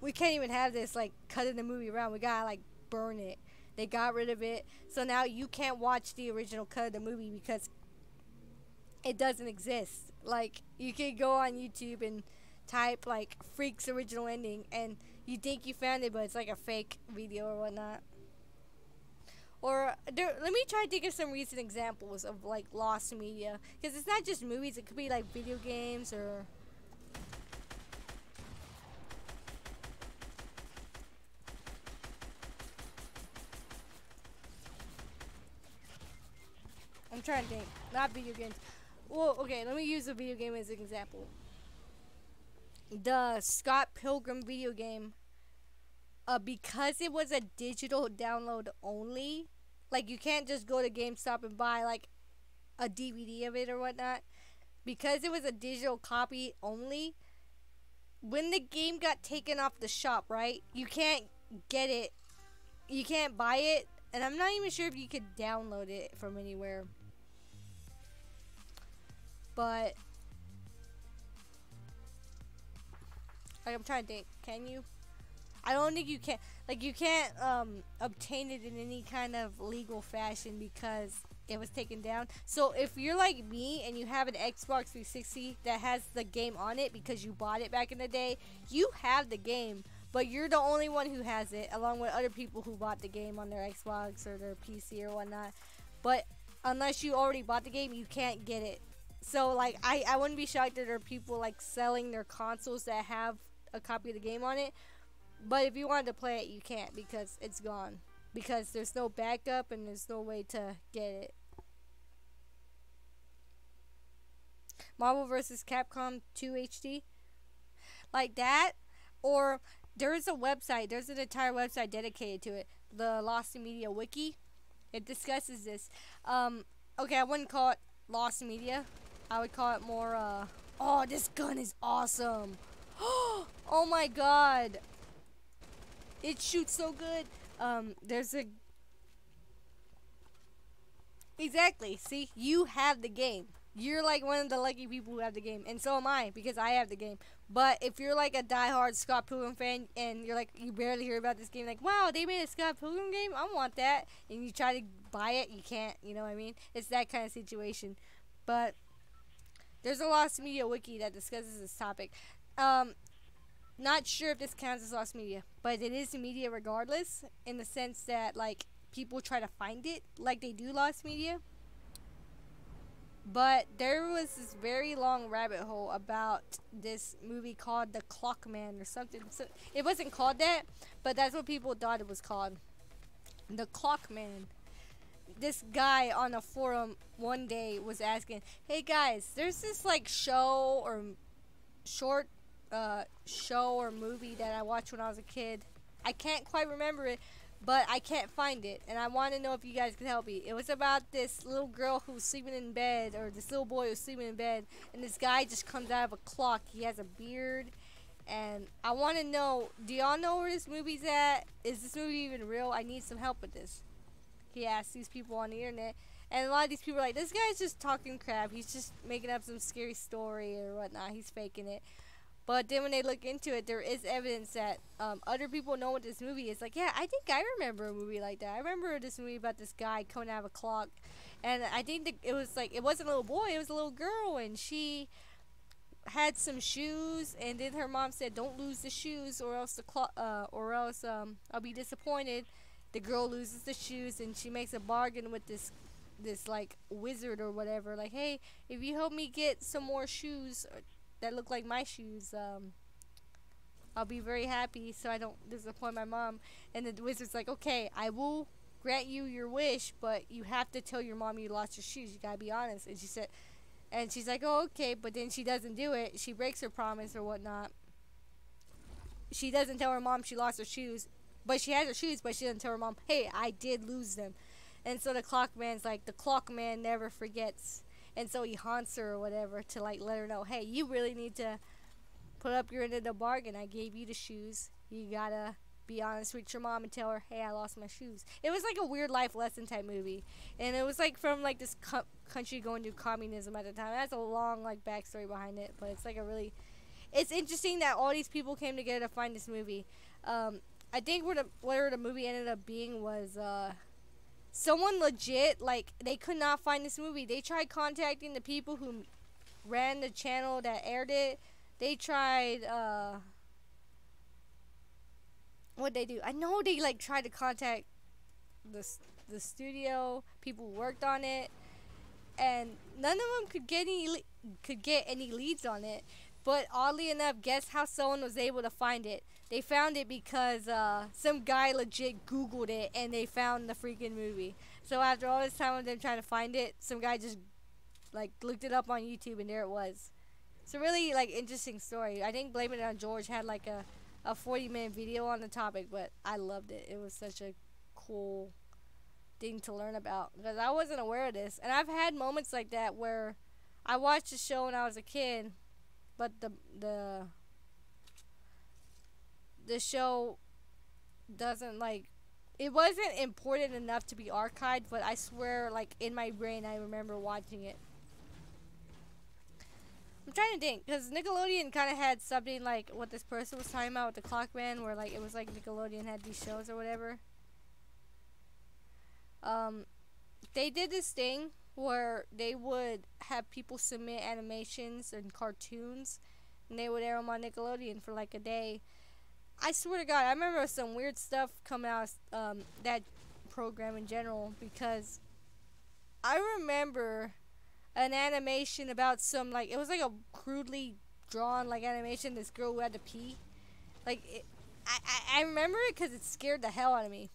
we can't even have this, like, cutting the movie around. We gotta, like, burn it. They got rid of it. So now you can't watch the original cut of the movie because it doesn't exist. Like, you can go on YouTube and type like Freak's original ending and you think you found it, but it's like a fake video or whatnot. Or let me try to think of some recent examples of like lost media, because it's not just movies, it could be like video games or I'm trying to think. Not video games. Well, okay, let me use a video game as an example. The Scott Pilgrim video game because it was a digital download only, like you can't just go to GameStop and buy like a DVD of it or whatnot. Because it was a digital copy only, when the game got taken off the shop, right? You can't get it, you can't buy it, and I'm not even sure if you could download it from anywhere. But like, I'm trying to think, can you? I don't think you can. Like, you can't obtain it in any kind of legal fashion because it was taken down. So if you're like me and you have an Xbox 360 that has the game on it because you bought it back in the day, you have the game, but you're the only one who has it, along with other people who bought the game on their Xbox or their PC or whatnot. But unless you already bought the game, you can't get it. So like, I wouldn't be shocked that there are people like selling their consoles that have a copy of the game on it. But if you wanted to play it, you can't because it's gone. Because there's no backup and there's no way to get it. Marvel vs. Capcom 2 HD. Like that. Or there's a website. There's an entire website dedicated to it. The Lost in Media Wiki. It discusses this. Okay, I wouldn't call it Lost in Media. I would call it more, oh, this gun is awesome. Oh my god. It shoots so good. There's a... Exactly. See? You have the game. You're like one of the lucky people who have the game. And so am I, because I have the game. But if you're like a diehard Scott Pilgrim fan, and you're like, you barely hear about this game, like, wow, they made a Scott Pilgrim game? I want that. And you try to buy it, you can't. You know what I mean? It's that kind of situation. But there's a Lost Media Wiki that discusses this topic. Not sure if this counts as lost media, but it is media regardless, in the sense that like people try to find it like they do lost media. But there was this very long rabbit hole about this movie called The Clockman or something. So it wasn't called that, but that's what people thought it was called. The Clockman. This guy on a forum one day was asking, "Hey guys, there's this like show or short show or movie that I watched when I was a kid. I can't quite remember it, but I can't find it, and I want to know if you guys can help me. It was about this little girl who was sleeping in bed, or this little boy who was sleeping in bed, and this guy just comes out of a clock. He has a beard, and I want to know, do y'all know where this movie's at? Is this movie even real? I need some help with this." He asked these people on the internet, and a lot of these people are like, "This guy's just talking crap. He's just making up some scary story or whatnot. He's faking it." But then when they look into it, there is evidence that other people know what this movie is. Like, yeah, I think I remember a movie like that. I remember this movie about this guy coming out of a clock. And I think that it was like, it wasn't a little boy, it was a little girl. And she had some shoes. And then her mom said, "Don't lose the shoes or else I'll be disappointed." The girl loses the shoes and she makes a bargain with this like wizard or whatever. Like, "Hey, if you help me get some more shoes that look like my shoes, I'll be very happy so I don't disappoint my mom." And the wizard's like, "Okay, I will grant you your wish, but you have to tell your mom you lost your shoes. You gotta be honest." And she's like, "Oh, okay," but then she doesn't do it. She breaks her promise or whatnot. She doesn't tell her mom she lost her shoes, but she has her shoes, but she doesn't tell her mom, "Hey, I did lose them." And so the clockman's like, the clockman never forgets. And so he haunts her or whatever to like let her know, "Hey, you really need to put up your end of the bargain. I gave you the shoes. You gotta be honest with your mom and tell her, 'Hey, I lost my shoes.'" It was like a weird life lesson type movie. And it was like from like this country going through communism at the time. That's a long like backstory behind it. But it's like it's interesting that all these people came together to find this movie. I think where the movie ended up being was someone legit, like, they could not find this movie. They tried contacting the people who ran the channel that aired it. They tried, what'd they do? I know they, like, tried to contact the studio, people who worked on it, and none of them could get any leads on it. But oddly enough, guess how someone was able to find it? They found it because some guy legit Googled it and they found the freaking movie. So after all this time of them trying to find it, some guy just like looked it up on YouTube and there it was. It's a really like interesting story. I think Blaming It on George had like a a 40-minute video on the topic, but I loved it. It was such a cool thing to learn about because I wasn't aware of this. And I've had moments like that where I watched a show when I was a kid, but the show doesn't like it wasn't important enough to be archived, but I swear like in my brain I remember watching it. I'm trying to think because Nickelodeon kind of had something like what this person was talking about with the Clockman, where like it was like Nickelodeon had these shows or whatever. Um, they did this thing where they would have people submit animations and cartoons, and they would air them on Nickelodeon for like a day. I swear to God, I remember some weird stuff coming out that program in general because I remember an animation about some like it was like a crudely drawn like animation. This girl who had to pee, like I remember it because it scared the hell out of me.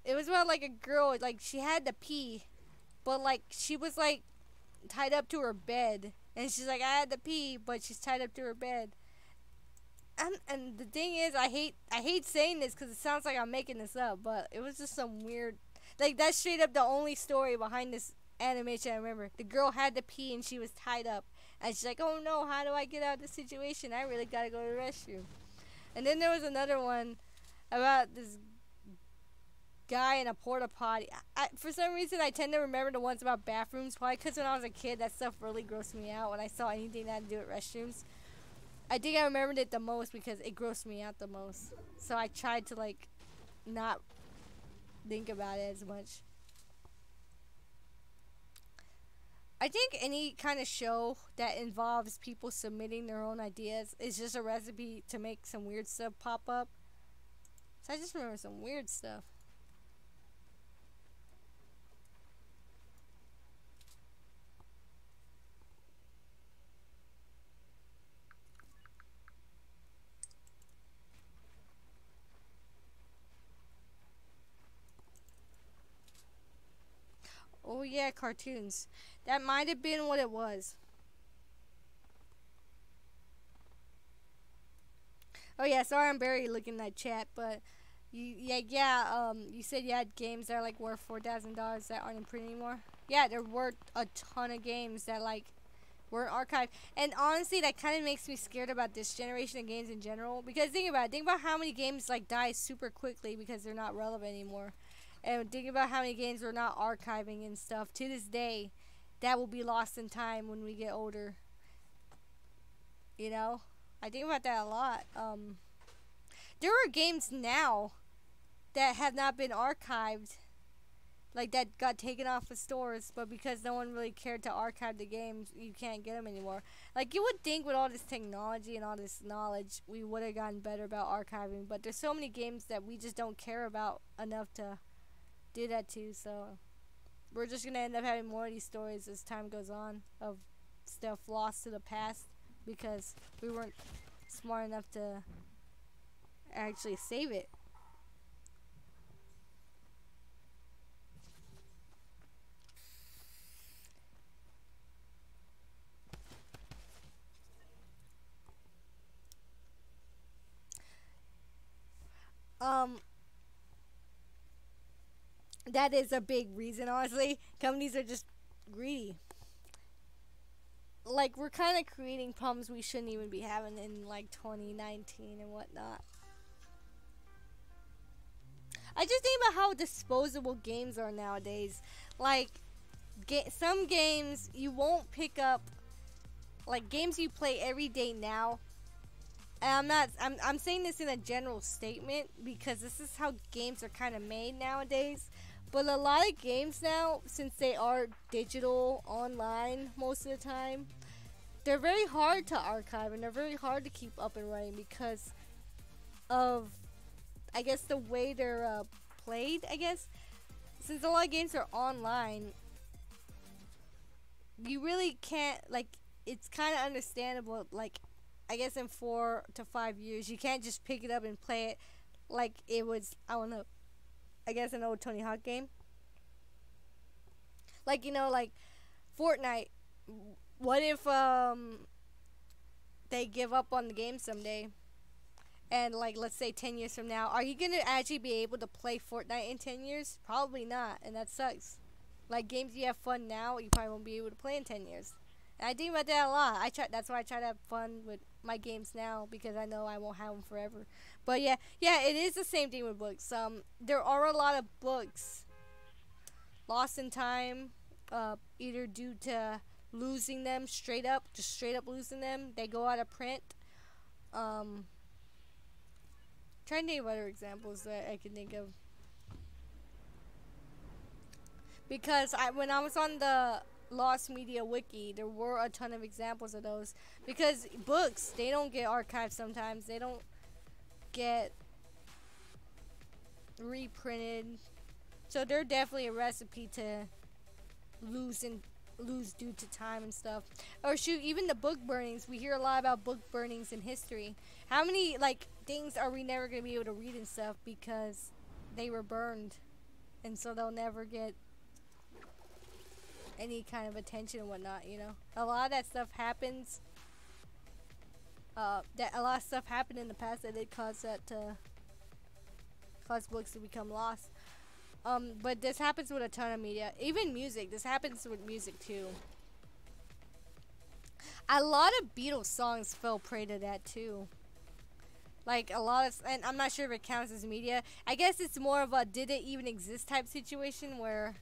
It was about like a girl like she had to pee, but like she was like tied up to her bed, and she's like I had to pee, but she's tied up to her bed. And the thing is, I hate saying this because it sounds like I'm making this up, but it was just some weird, like that's straight up the only story behind this animation I remember. The girl had to pee and she was tied up, and she's like, "Oh no, how do I get out of this situation? I really gotta go to the restroom." And then there was another one about this guy in a porta potty. For some reason, I tend to remember the ones about bathrooms, probably because when I was a kid, that stuff really grossed me out when I saw anything that had to do with restrooms. I think I remembered it the most because it grossed me out the most. So I tried to like not think about it as much. I think any kind of show that involves people submitting their own ideas is just a recipe to make some weird stuff pop up. So I just remember some weird stuff. Oh yeah, cartoons. That might have been what it was. Oh yeah, sorry I'm barely looking at chat, but you said you had games that are like worth $4,000 that aren't in print anymore. Yeah, there were a ton of games that like weren't archived, and honestly, that kind of makes me scared about this generation of games in general. Because think about it, think about how many games like die super quickly because they're not relevant anymore, and think about how many games we're not archiving and stuff to this day that will be lost in time when we get older. You know, I think about that a lot. There are games now that have not been archived, like that got taken off the stores, but because no one really cared to archive the games, you can't get them anymore. Like you would think with all this technology and all this knowledge, we would have gotten better about archiving, but there's so many games that we just don't care about enough to do that too. So we're just gonna end up having more of these stories as time goes on of stuff lost to the past because we weren't smart enough to actually save it. Um, that is a big reason, honestly. Companies are just greedy. Like, we're kind of creating problems we shouldn't even be having in, like, 2019 and whatnot. I just think about how disposable games are nowadays. Like, some games you won't pick up, like, games you play every day now. And I'm saying this in a general statement because this is how games are kind of made nowadays. But a lot of games now, since they are digital, online most of the time, they're very hard to archive and they're very hard to keep up and running because of, I guess, the way they're played, I guess. Since a lot of games are online, you really can't, like, it's kind of understandable, like, I guess in 4 to 5 years, you can't just pick it up and play it like it was, I don't know, I guess an old Tony Hawk game. Like, you know, like Fortnite. What if they give up on the game someday And like, let's say 10 years from now, are you gonna actually be able to play Fortnite in 10 years? Probably not, and that sucks. Like, games you have fun now, you probably won't be able to play in 10 years. And I think about that a lot. That's why I try to have fun with my games now, because I know I won't have them forever. But yeah, it is the same thing with books. There are a lot of books lost in time, either due to losing them straight up, just straight up losing them. They go out of print. Um, Trying to think of other examples that I can think of. Because when I was on the Lost Media Wiki, there were a ton of examples of those. Because books, they don't get archived sometimes. They don't get reprinted. So they're definitely a recipe to lose due to time and stuff. Or shoot, even the book burnings. We hear a lot about book burnings in history. How many like things are we never gonna be able to read and stuff because they were burned, and so they'll never get any kind of attention and whatnot. You know, a lot of that stuff happens. That a lot of stuff happened in the past that did cause books to become lost. But this happens with a ton of media. Even music. This happens with music too. A lot of Beatles songs fell prey to that too. Like a lot of, and I'm not sure if it counts as media. I guess it's more of a did it even exist type situation where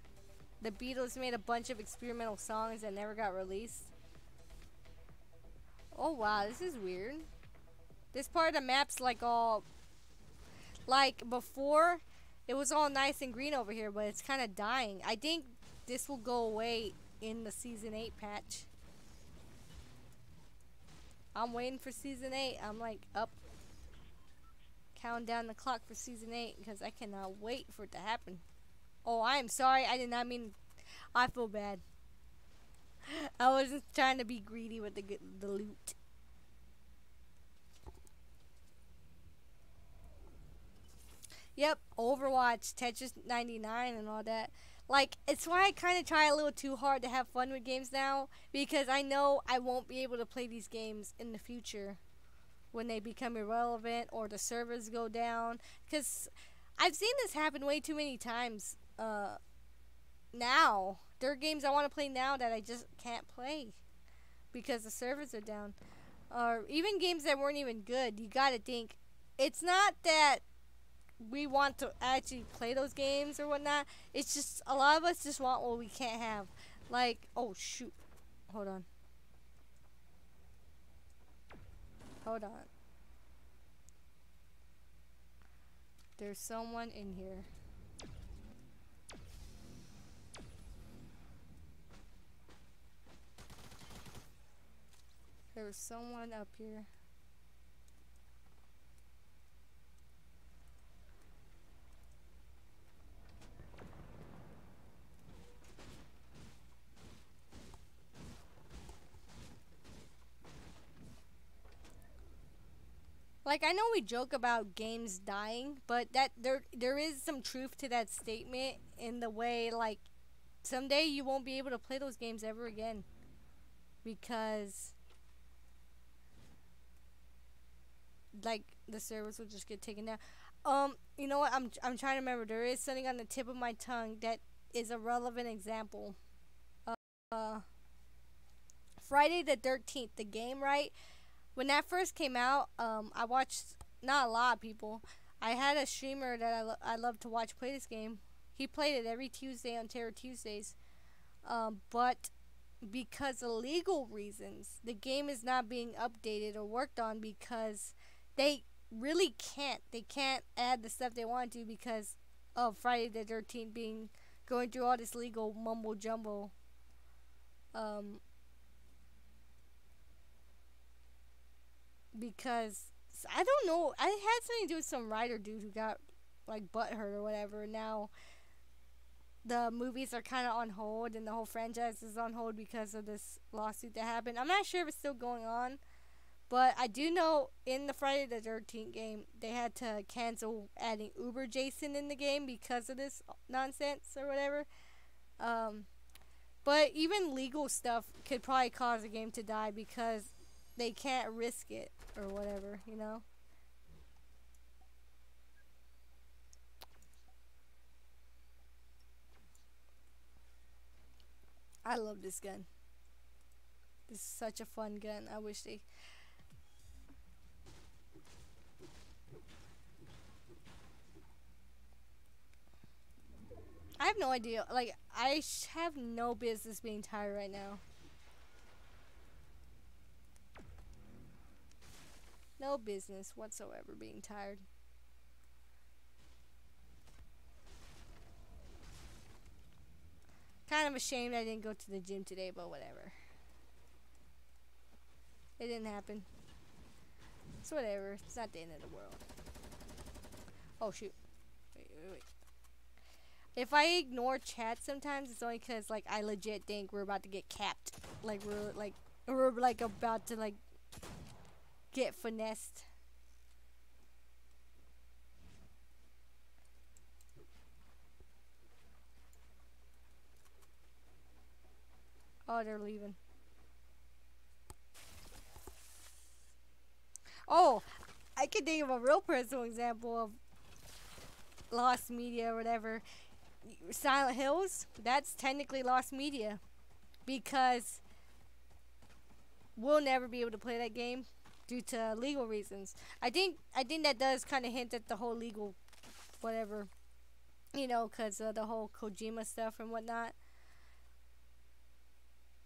the Beatles made a bunch of experimental songs that never got released. Oh wow, this is weird. This part of the map's like all, like before, it was all nice and green over here, but it's kind of dying. I think this will go away in the Season 8 patch. I'm waiting for Season 8. I'm like up, counting down the clock for Season 8 because I cannot wait for it to happen. Oh, I am sorry. I did not mean. I feel bad. I was just trying to be greedy with the loot. Yep, Overwatch, Tetris 99, and all that. Like, it's why I kind of try a little too hard to have fun with games now, because I know I won't be able to play these games in the future when they become irrelevant or the servers go down. Because I've seen this happen way too many times. Now, there are games I want to play now that I just can't play because the servers are down. Or even games that weren't even good. You gotta think, it's not that we want to actually play those games or whatnot. It's just a lot of us just want what we can't have. Like, oh shoot, hold on. Hold on. There's someone in here. There's someone up here. Like, I know we joke about games dying, but that there is some truth to that statement in the way, like, someday you won't be able to play those games ever again because, like, the servers will just get taken down. You know what? I'm trying to remember. There is something on the tip of my tongue that is a relevant example. Uh, Friday the 13th, the game, right? When that first came out, I watched, not a lot of people. I had a streamer that I love to watch play this game. He played it every Tuesday on Terror Tuesdays. But because of legal reasons, the game is not being updated or worked on because they really can't. They can't add the stuff they want to because of Friday the 13th going through all this legal mumbo jumbo. Because I don't know, I had something to do with some writer dude who got like butthurt or whatever. Now the movies are kind of on hold and the whole franchise is on hold because of this lawsuit that happened. I'm not sure if it's still going on, but I do know in the Friday the 13th game they had to cancel adding Uber Jason in the game because of this nonsense or whatever. But even legal stuff could probably cause a game to die because they can't risk it or whatever, you know. I love this gun. This is such a fun gun. I wish they. I have no idea. Like, have no business being tired right now. No business whatsoever being tired. Kind of ashamed I didn't go to the gym today, but whatever. It didn't happen. It's whatever. It's not the end of the world. Oh, shoot. Wait. If I ignore chat sometimes, it's only because, like, I legit think we're about to get capped. Like, we're like, about to, like, get finessed. Oh, they're leaving. Oh, I can think of a real personal example of lost media or whatever. Silent Hills, that's technically lost media because we'll never be able to play that game due to legal reasons. I think that does kind of hint at the whole legal whatever, because of the whole Kojima stuff and whatnot.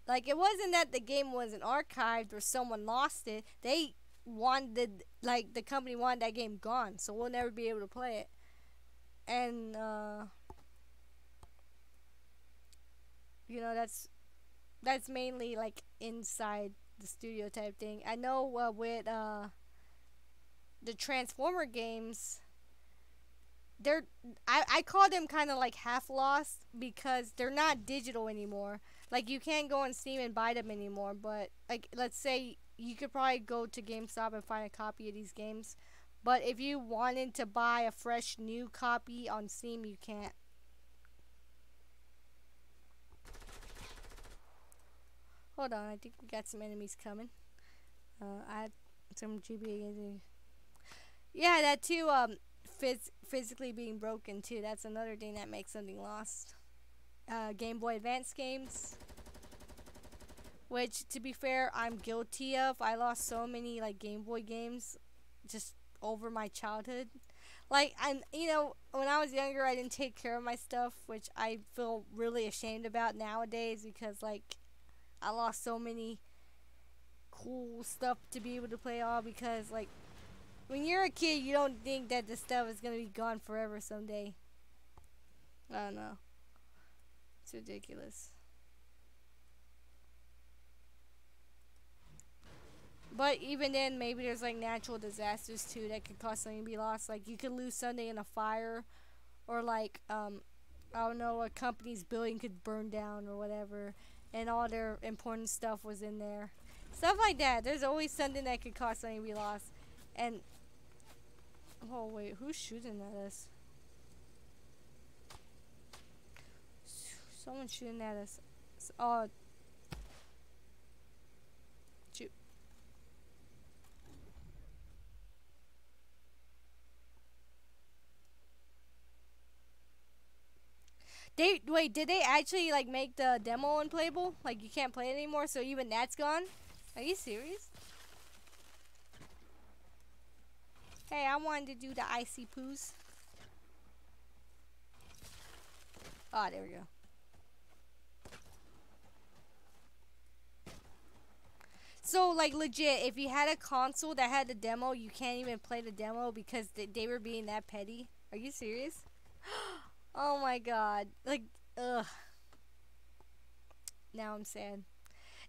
Like, it wasn't that the game wasn't archived or someone lost it. They wanted, like, the company wanted that game gone, so we'll never be able to play it. And that's mainly like inside the studio type thing. I know with the Transformer games, they're I call them kind of like half lost because they're not digital anymore. Like, you can't go on Steam and buy them anymore, but like, let's say you could probably go to GameStop and find a copy of these games, but if you wanted to buy a fresh new copy on Steam, you can't. Hold on, I think we got some enemies coming. I had some GBA. Yeah, that too. Physically being broken too. That's another thing that makes something lost. Game Boy Advance games, which, to be fair, I'm guilty of. I lost so many like Game Boy games just over my childhood. Like, when I was younger, I didn't take care of my stuff, which I feel really ashamed about nowadays because, like, I lost so many cool stuff to be able to play all because, like, when you're a kid, you don't think that the stuff is going to be gone forever someday. I don't know. It's ridiculous. But even then, maybe there's like natural disasters too that could cause something to be lost. Like, you could lose something in a fire, or like I don't know, a company's building could burn down or whatever, and all their important stuff was in there. Stuff like that. There's always something that could cause something to be lost. And oh wait, who's shooting at us? Someone's shooting at us. Oh, shoot. Did they actually like make the demo unplayable? Like, you can't play it anymore, so even that's gone? Are you serious? Hey, I wanted to do the icy poos. Oh, there we go. So, like, legit, if you had a console that had the demo, you can't even play the demo because they were being that petty. Are you serious? Oh my god. Like, ugh. Now I'm sad.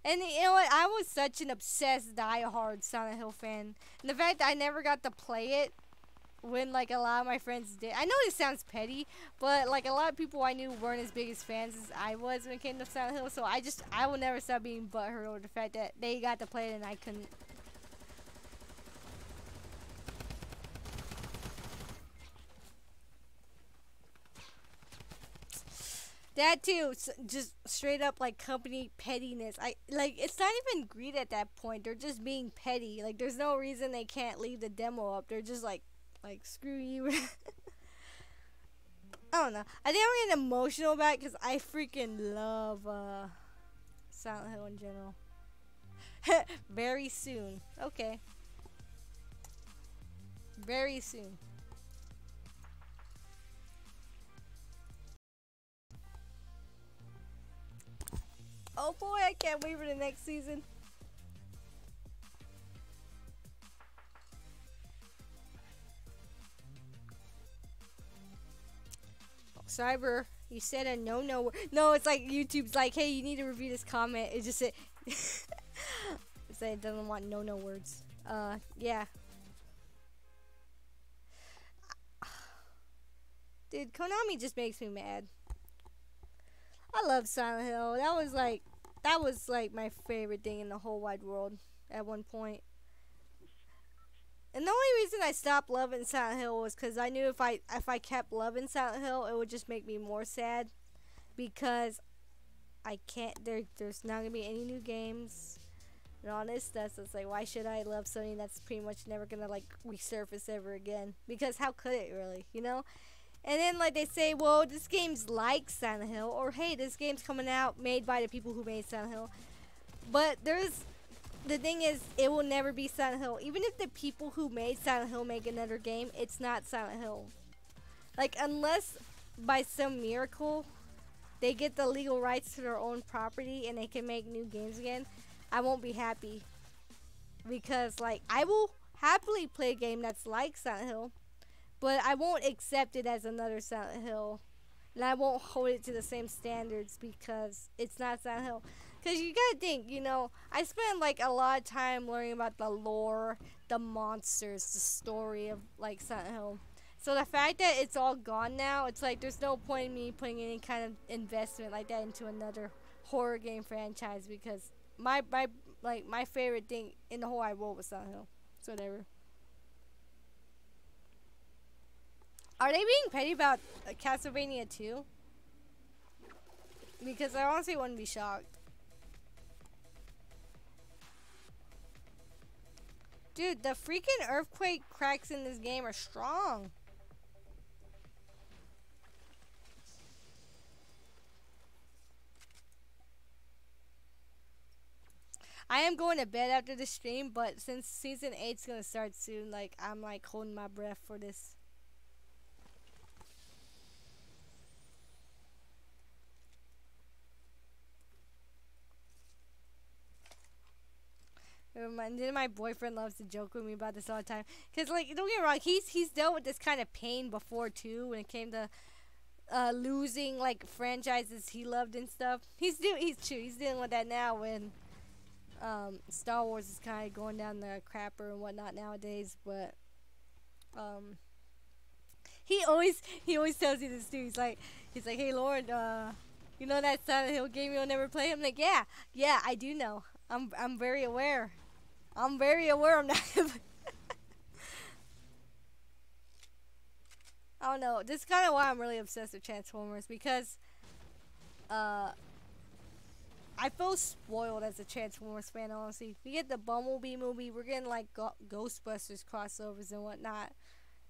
And you know what? I was such an obsessed, diehard Silent Hill fan. And the fact that I never got to play it when, like, a lot of my friends did. I know this sounds petty, but, like, a lot of people I knew weren't as big as fans as I was when it came to Silent Hill. So I will never stop being butthurt over the fact that they got to play it and I couldn't. That too, just straight up like company pettiness. It's not even greed at that point. They're just being petty. Like, there's no reason they can't leave the demo up. They're just like screw you. I don't know. I think I'm getting emotional about it because I freaking love Silent Hill in general. Very soon. Okay. Very soon. Oh boy, I can't wait for the next season. Cyber, you said a no. No, it's like YouTube's like, hey, you need to review this comment. It just said, it said it doesn't want no words. Yeah. Dude, Konami just makes me mad. I love Silent Hill. That was like my favorite thing in the whole wide world at one point. And the only reason I stopped loving Silent Hill was because I knew if I kept loving Silent Hill, it would just make me more sad. Because I can't. There's not gonna be any new games and all this stuff. So it's like, why should I love something that's pretty much never gonna like resurface ever again? Because how could it really, you know? And then like they say, well, this game's like Silent Hill, or hey, this game's coming out made by the people who made Silent Hill. But the thing is, it will never be Silent Hill. Even if the people who made Silent Hill make another game, it's not Silent Hill. Like, unless by some miracle they get the legal rights to their own property and they can make new games again, I won't be happy. Because, like, I will happily play a game that's like Silent Hill, but I won't accept it as another Silent Hill. And I won't hold it to the same standards because it's not Silent Hill. Because you gotta think, you know, I spent like a lot of time learning about the lore, the monsters, the story of like Silent Hill. So the fact that it's all gone now, it's like there's no point in me putting any kind of investment like that into another horror game franchise because my favorite thing in the whole wide world was Silent Hill. So whatever. Are they being petty about Castlevania 2? Because I honestly wouldn't be shocked. Dude, the freaking earthquake cracks in this game are strong. I am going to bed after the stream, but since season 8's gonna start soon, like I'm like holding my breath for this. And then my boyfriend loves to joke with me about this all the time. Cause like, don't get me wrong, he's dealt with this kind of pain before too. When it came to losing like franchises he loved and stuff. He's dealing with that now when Star Wars is kind of going down the crapper and whatnot nowadays. But he always tells me this too. He's like, hey Lord, you know that Silent Hill game you'll never play? I'm like, yeah, I do know. I'm very aware. I'm not. I don't know. This is kind of why I'm really obsessed with Transformers because I feel spoiled as a Transformers fan, honestly. We get the Bumblebee movie. We're getting like Ghostbusters crossovers and whatnot.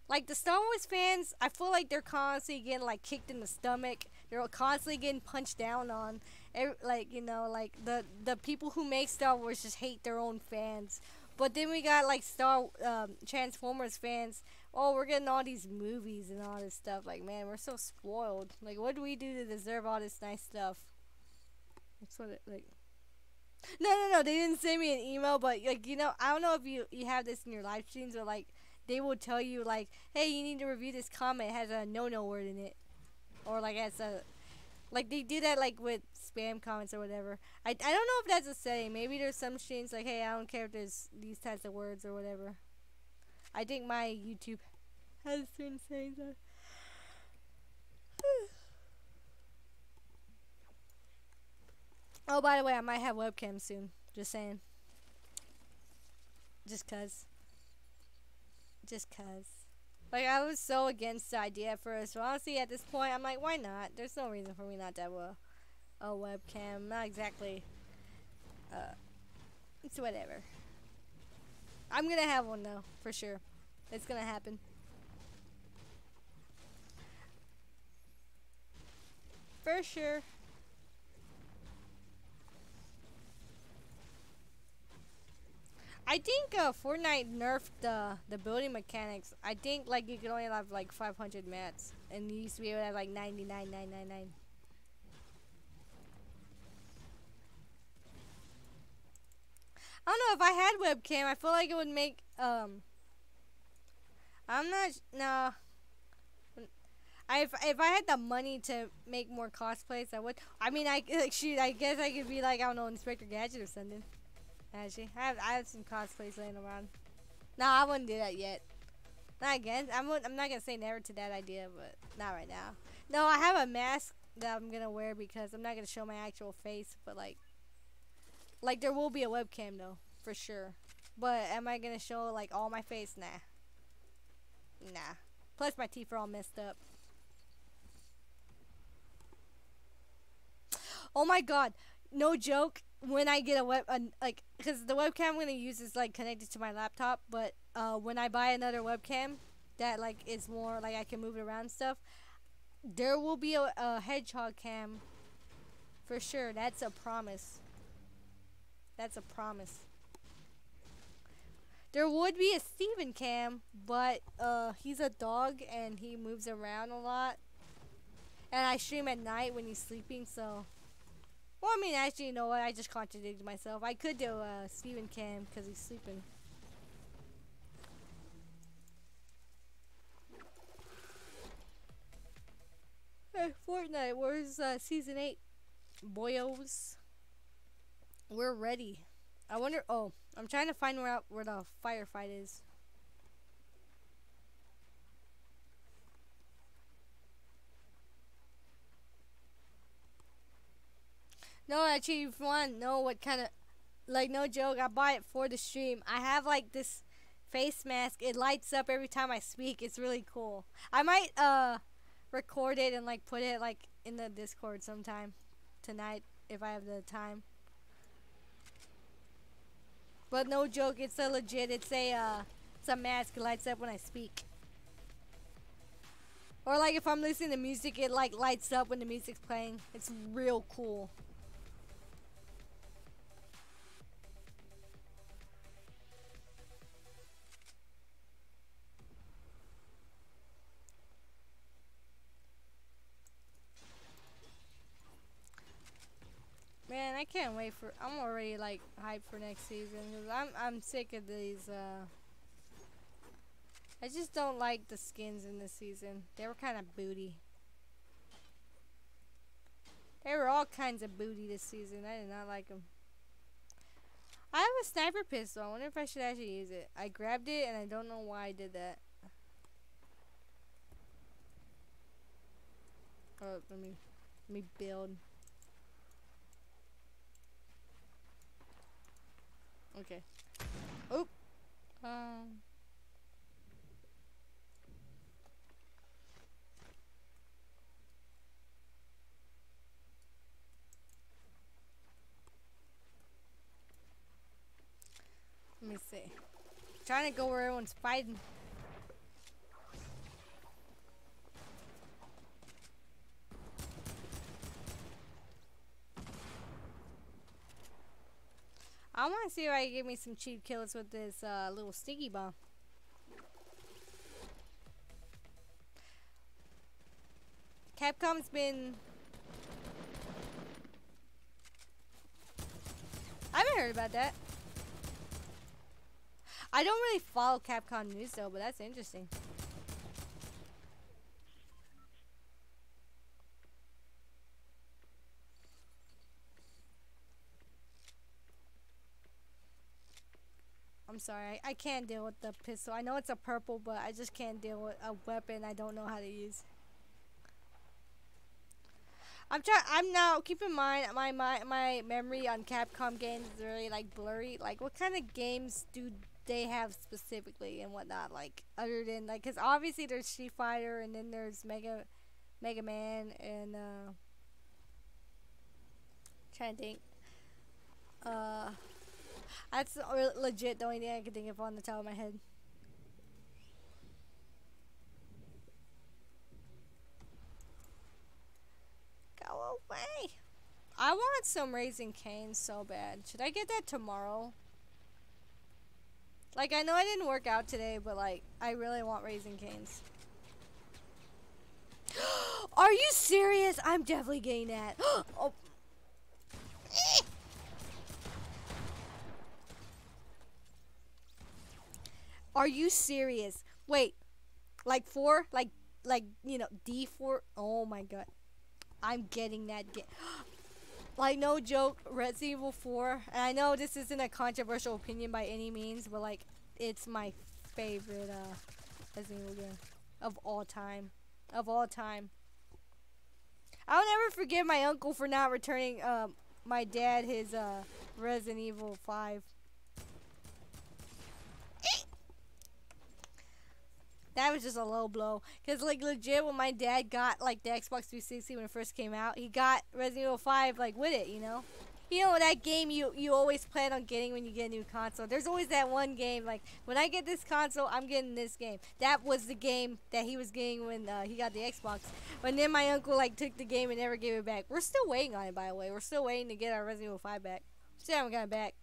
Like the Star Wars fans, I feel like they're constantly getting like kicked in the stomach. They're constantly getting punched down on. Like, you know, like the people who make Star Wars just hate their own fans. But then we got like Transformers fans. Oh, we're getting all these movies and all this stuff. Like, man, we're so spoiled. Like, what do we do to deserve all this nice stuff? That's what it like. No. They didn't send me an email, but like, you know, I don't know if you have this in your live streams or like they will tell you like, hey, you need to review this comment. It has a no word in it, or like it's a like they do that like with spam comments or whatever. I don't know if that's a setting. Maybe there's some streams like, hey, I don't care if there's these types of words or whatever. I think my YouTube has certain settings on. Oh, by the way, I might have webcam soon. Just saying. Just cuz. Like, I was so against the idea at first. So honestly, at this point, I'm like, why not? There's no reason for me not to have a webcam. Not exactly. It's whatever. I'm gonna have one, though. For sure. It's gonna happen. For sure. I think Fortnite nerfed the building mechanics. I think like you could only have like 500 mats, and you used to be able to have like 99,999. I don't know if I had webcam. I feel like it would make I'm not no. If I had the money to make more cosplays, I would. I mean, I like shoot. I guess I could be like I don't know, Inspector Gadget or something. Actually, I have some cosplays laying around. No, I wouldn't do that yet. Not again. I'm not gonna say never to that idea, but not right now. No, I have a mask that I'm gonna wear because I'm not gonna show my actual face, but like there will be a webcam though, for sure. But am I gonna show like all my face? Nah. Nah. Plus my teeth are all messed up. Oh my god. No joke. When I get a like, because the webcam I'm gonna use is like connected to my laptop, but when I buy another webcam that like is more like I can move it around and stuff, there will be a hedgehog cam for sure. That's a promise. That's a promise. There would be a Steven cam, but he's a dog and he moves around a lot. And I stream at night when he's sleeping, so. Well, I mean, actually, you know what? I just contradicted myself. I could do a Steven cam because he's sleeping. Hey, Fortnite, where's Season 8? Boyos. We're ready. I wonder. Oh, I'm trying to find where the firefight is. No, actually, if you want to know what kind of, like, no joke, I bought it for the stream. I have like this face mask. It lights up every time I speak. It's really cool. I might record it and like put it like in the Discord sometime tonight if I have the time. But no joke, it's a legit. It's a mask. It lights up when I speak. Or like if I'm listening to music, it like lights up when the music's playing. It's real cool. Man, I can't wait for. I'm already like hyped for next season because I'm sick of these. I just don't like the skins in this season. They were kind of booty. They were all kinds of booty this season. I did not like them. I have a sniper pistol. I wonder if I should actually use it. I grabbed it and I don't know why I did that. Oh, let me build. Okay. Oop. Let me see. Trying to go where everyone's fighting. I want to see if I can get me some cheap kills with this little sticky bomb. Capcom's been... I haven't heard about that. I don't really follow Capcom news though, but that's interesting. I'm sorry, I can't deal with the pistol. I know it's a purple, but I just can't deal with a weapon I don't know how to use. I'm now, keep in mind, my memory on Capcom games is really like blurry. Like, what kind of games do they have specifically and whatnot? Like, other than, like, because obviously there's Street Fighter and then there's Mega Man and, trying to think. That's legit the only thing I can think of on the top of my head. Go away. I want some Raising Cane's so bad. Should I get that tomorrow? Like, I know I didn't work out today, but like, I really want Raising Cane's. Are you serious? I'm definitely getting that. Oh. Are you serious? Wait, like 4? Like, you know, D4? Oh my god. I'm getting that game. Like, no joke, Resident Evil 4. And I know this isn't a controversial opinion by any means, but like, it's my favorite Resident Evil game of all time. Of all time. I'll never forgive my uncle for not returning my dad his Resident Evil 5. That was just a low blow. Because, like, legit, when my dad got, like, the Xbox 360 when it first came out, he got Resident Evil 5, like, with it, you know? You know, that game you always plan on getting when you get a new console. There's always that one game, like, when I get this console, I'm getting this game. That was the game that he was getting when he got the Xbox. But then my uncle, like, took the game and never gave it back. We're still waiting on it, by the way. We're still waiting to get our Resident Evil 5 back. Still haven't got it back.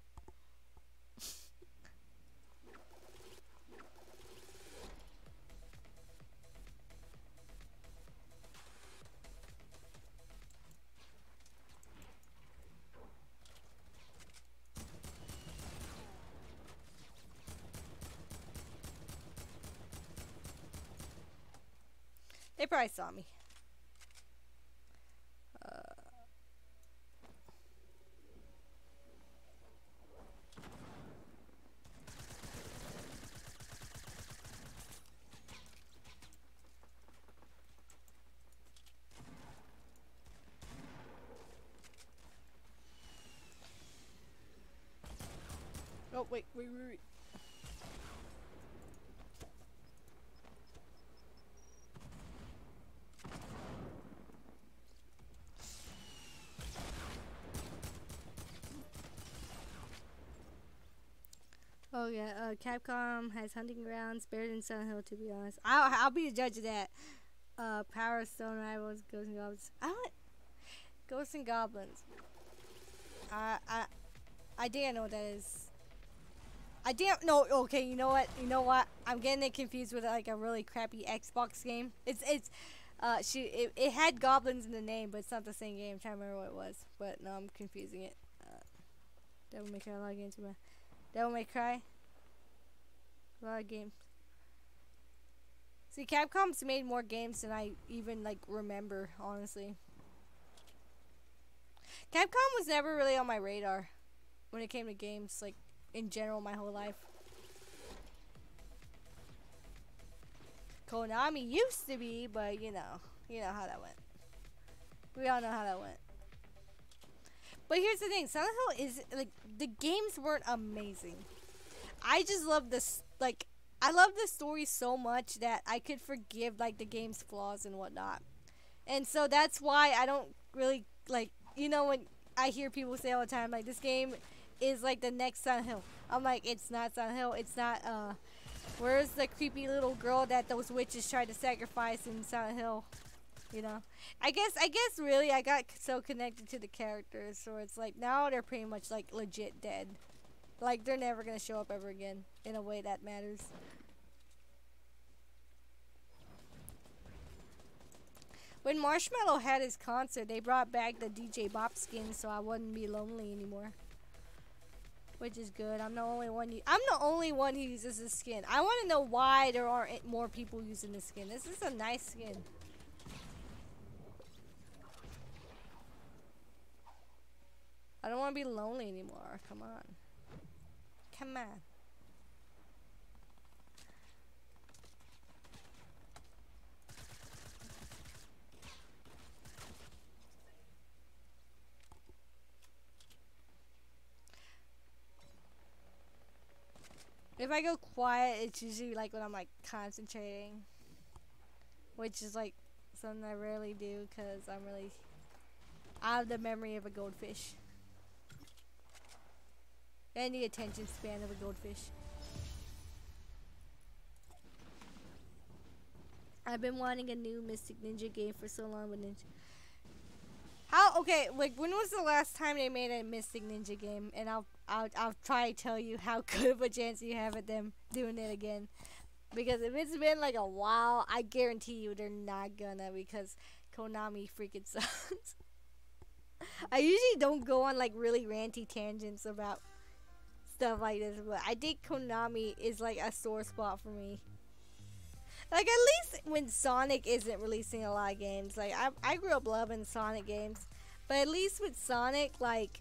They probably saw me. Oh, wait. Oh yeah, Capcom has hunting grounds better than Silent Hill. To be honest, I'll be the judge of that. Power Stone Rivals, Ghosts and Goblins. I don't. Ghosts and Goblins. I I I think I know what that is. I didn't know. Okay, you know what? You know what? I'm getting it confused with like a really crappy Xbox game. It had goblins in the name, but it's not the same game. I'm trying to remember what it was, but no, I'm confusing it. Devil May Cry log into my Devil May Cry. A lot of games. See, Capcom's made more games than I even like remember, honestly. Capcom was never really on my radar when it came to games, like in general, my whole life. Konami used to be, but you know how that went. We all know how that went. But here's the thing, Silent Hill is like the games weren't amazing. I just love this, like I love the story so much that I could forgive like the game's flaws and whatnot. And so that's why I don't really like, you know, when I hear people say all the time like this game is like the next Silent Hill. I'm like, it's not Silent Hill. It's not where's the creepy little girl that those witches tried to sacrifice in Silent Hill? You know, I guess really I got so connected to the characters, so it's like now they're pretty much like legit dead. Like they're never gonna show up ever again in a way that matters. When Marshmello had his concert, they brought back the DJ Bop skin, so I wouldn't be lonely anymore. Which is good. I'm the only one who uses this skin. I want to know why there aren't more people using this skin. This is a nice skin. I don't want to be lonely anymore. Come on. Come on. If I go quiet, it's usually like when I'm like concentrating. Which is like something I rarely do because I'm really out of the memory of a goldfish. And the attention span of a goldfish. I've been wanting a new Mystic Ninja game for so long with Ninja. How? Okay, like when was the last time they made a Mystic Ninja game? And I'll try to tell you how good of a chance you have at them doing it again. Because if it's been like a while, I guarantee you they're not gonna, because Konami freaking sucks. I usually don't go on like really ranty tangents about stuff like this, but I think Konami is like a sore spot for me. Like, at least when Sonic isn't releasing a lot of games, like I grew up loving Sonic games, but at least with Sonic, like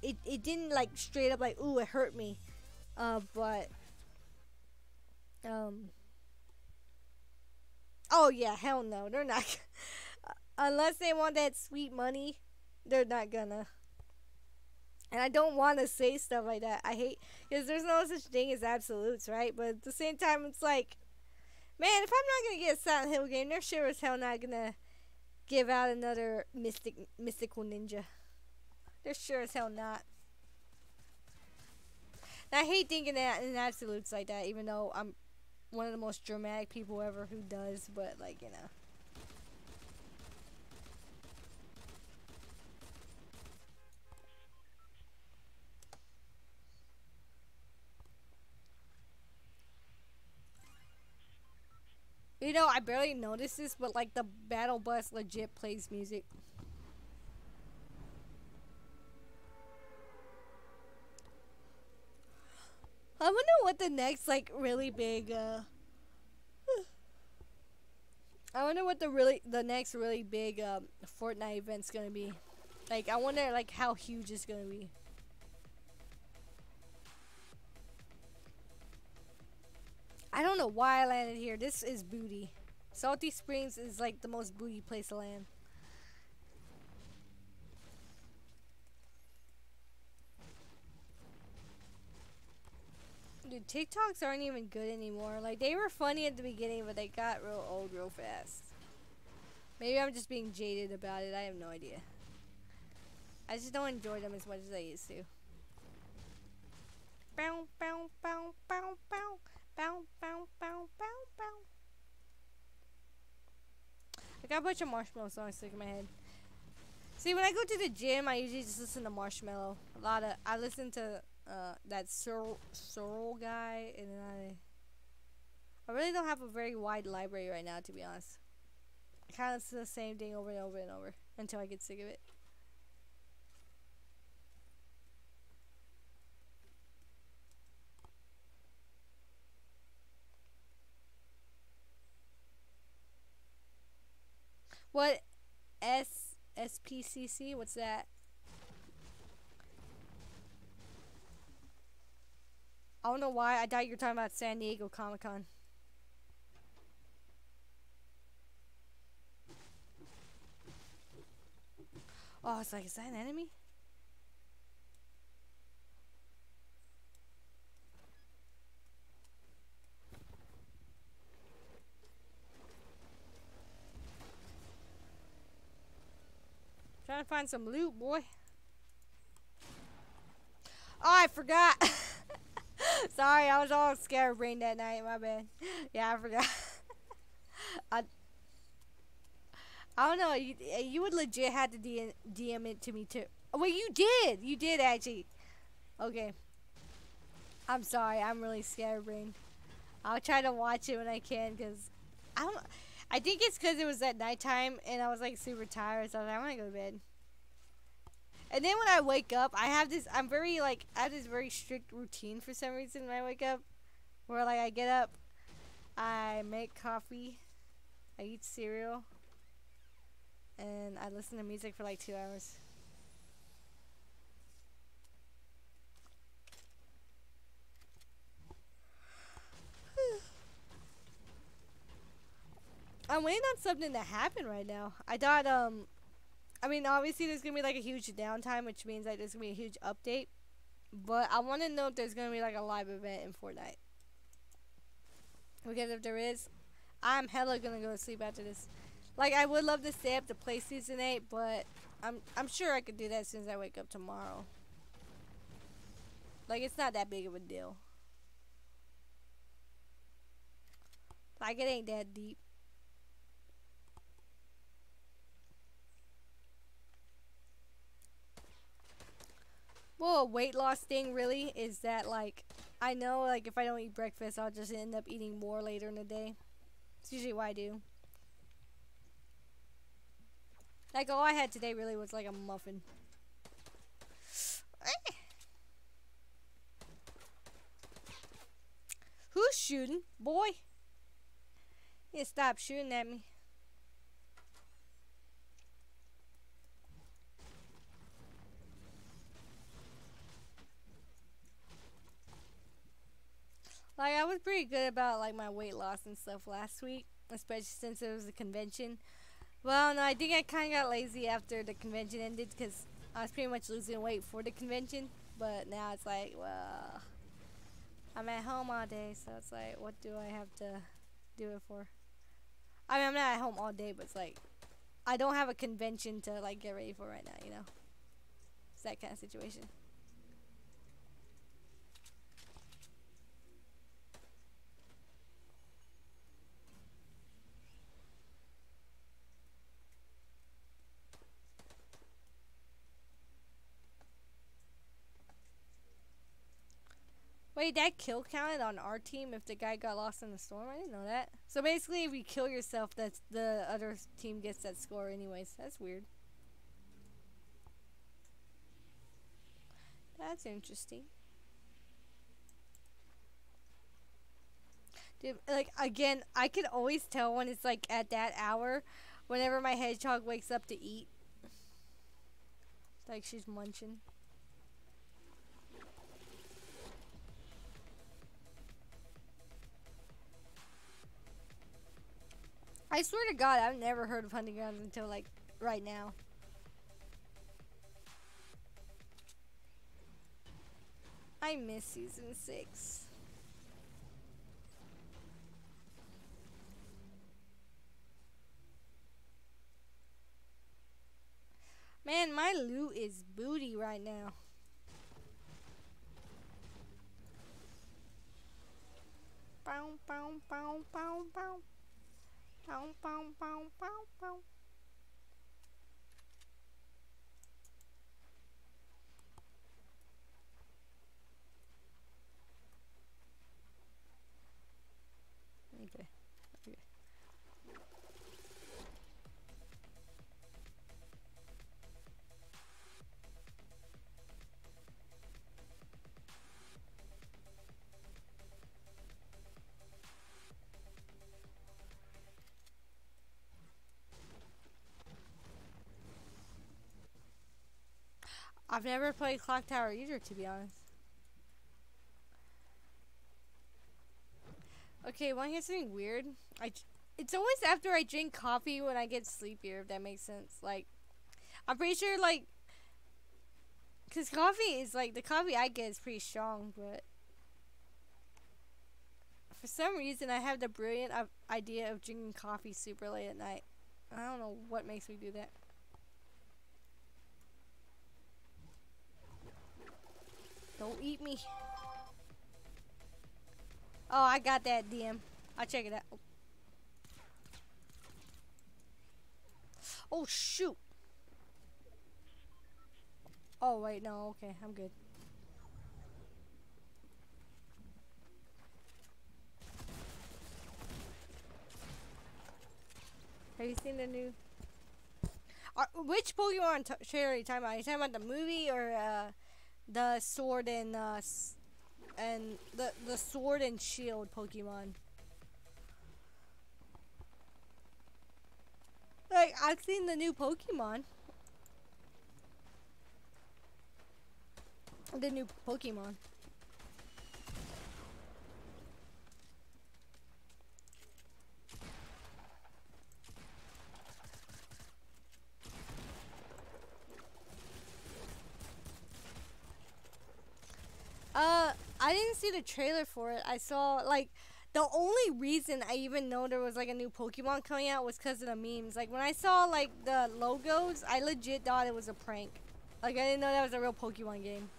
it didn't like straight up like, ooh, it hurt me. But oh yeah, hell no, they're not. Unless they want that sweet money, they're not gonna. And I don't want to say stuff like that. I hate, because there's no such thing as absolutes, right? But at the same time, it's like, man, if I'm not gonna get a Silent Hill game, they're sure as hell not gonna give out another mystical ninja. They're sure as hell not. And I hate thinking that in absolutes like that, even though I'm one of the most dramatic people ever who does, but like, you know. You know, I barely noticed this, but like the battle bus legit plays music. I wonder what the next like really big I wonder what the next really big Fortnite event's gonna be. Like, I wonder like how huge it's gonna be. I don't know why I landed here. This is booty. Salty Springs is like the most booty place to land. Dude, TikToks aren't even good anymore. Like, they were funny at the beginning, but they got real old real fast. Maybe I'm just being jaded about it. I have no idea. I just don't enjoy them as much as I used to. Bow, bow, bow, bow, bow. Bow, bow, bow, bow, bow. I got a bunch of Marshmallow songs stuck in my head. See, when I go to the gym, I usually just listen to Marshmallow. I listen to that Sorrel guy, and then I really don't have a very wide library right now, to be honest. I kind of listen to the same thing over and over and over until I get sick of it. What SPCC? What's that? I don't know why. I thought you were talking about San Diego Comic-Con. Oh, it's like, is that an enemy? Trying to find some loot, boy. Oh, I forgot. Sorry, I was all scared brain that night. My bad. Yeah, I forgot. I don't know. You would legit have to DM it to me too. Oh, wait, you did. You did actually. Okay. I'm sorry. I'm really scared brain. I'll try to watch it when I can, because I think it's because it was at nighttime and I was like super tired, so I was like, I'm gonna go to bed. And then when I wake up, I have this very strict routine for some reason when I wake up, where like I get up, I make coffee, I eat cereal, and I listen to music for like 2 hours. I'm waiting on something to happen right now. I thought, I mean, obviously there's gonna be like a huge downtime, which means like there's gonna be a huge update. But I want to know if there's gonna be like a live event in Fortnite. Because if there is, I'm hella gonna go to sleep after this. Like, I would love to stay up to play Season 8, but I'm sure I could do that as soon as I wake up tomorrow. Like, it's not that big of a deal. Like, it ain't that deep. Well, a weight loss thing really is that like I know like if I don't eat breakfast, I'll just end up eating more later in the day. It's usually what I do. Like all I had today really was like a muffin. Who's shooting? Boy? You stop shooting at me. Like I was pretty good about like my weight loss and stuff last week, especially since it was a convention. Well, no, I think I kind of got lazy after the convention ended because I was pretty much losing weight for the convention. But now it's like, well, I'm at home all day, so it's like, what do I have to do it for? I mean, I'm not at home all day, but it's like, I don't have a convention to like get ready for right now, you know? It's that kind of situation. Wait, that kill counted on our team if the guy got lost in the storm? I didn't know that. So basically, if you kill yourself, that's the other team gets that score anyways. That's weird. That's interesting. Dude, like, again, I can always tell when it's, like, at that hour whenever my hedgehog wakes up to eat. Like, she's munching. I swear to God, I've never heard of hunting grounds until, like, right now. I miss season 6. Man, my loot is booty right now. Bow, bow, bow, bow, bow. Bow, bow, bow, bow, bow. Okay. Okay. I've never played Clock Tower either, to be honest. Okay, want to hear something weird? It's always after I drink coffee when I get sleepier, if that makes sense. Like, I'm pretty sure, like, because coffee is, like, the coffee I get is pretty strong, but for some reason I have the brilliant idea of drinking coffee super late at night. I don't know what makes me do that. Don't eat me. Oh, I got that DM. I'll check it out. Oh, shoot. Oh, wait, no, okay, I'm good. Have you seen the new... which Pokemon trailer are you talking about? Are you talking about the movie or the sword and the sword and shield Pokemon? Like, I've seen the new Pokemon. The new Pokemon. I didn't see the trailer for it. I saw, like, the only reason I even know there was, like, a new Pokemon coming out was because of the memes. Like, when I saw, like, the logos, I legit thought it was a prank. Like, I didn't know that was a real Pokemon game.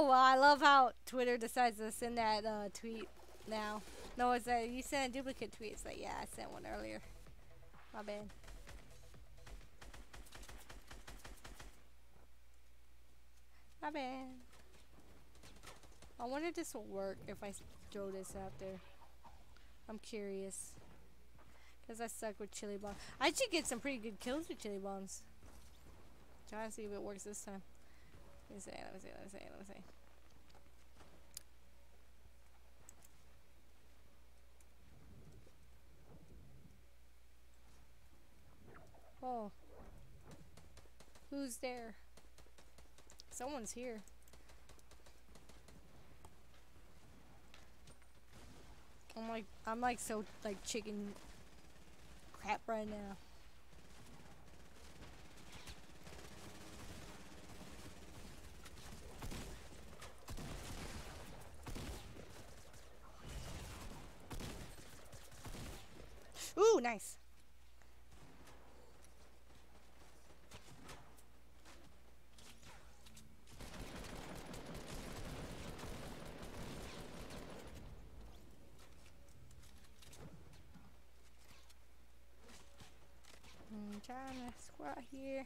Oh well, I love how Twitter decides to send that tweet now. No, it's that you sent a duplicate tweet. It's like, yeah, I sent one earlier. My bad. My bad. I wonder if this will work if I throw this out there. I'm curious. Because I suck with chili bombs. I should get some pretty good kills with chili bombs. Try to see if it works this time. Let me see, let me see, let me see, let me see. Oh. Who's there? Someone's here. I'm like so like chicken crap right now. Ooh, nice. I'm trying to squat here.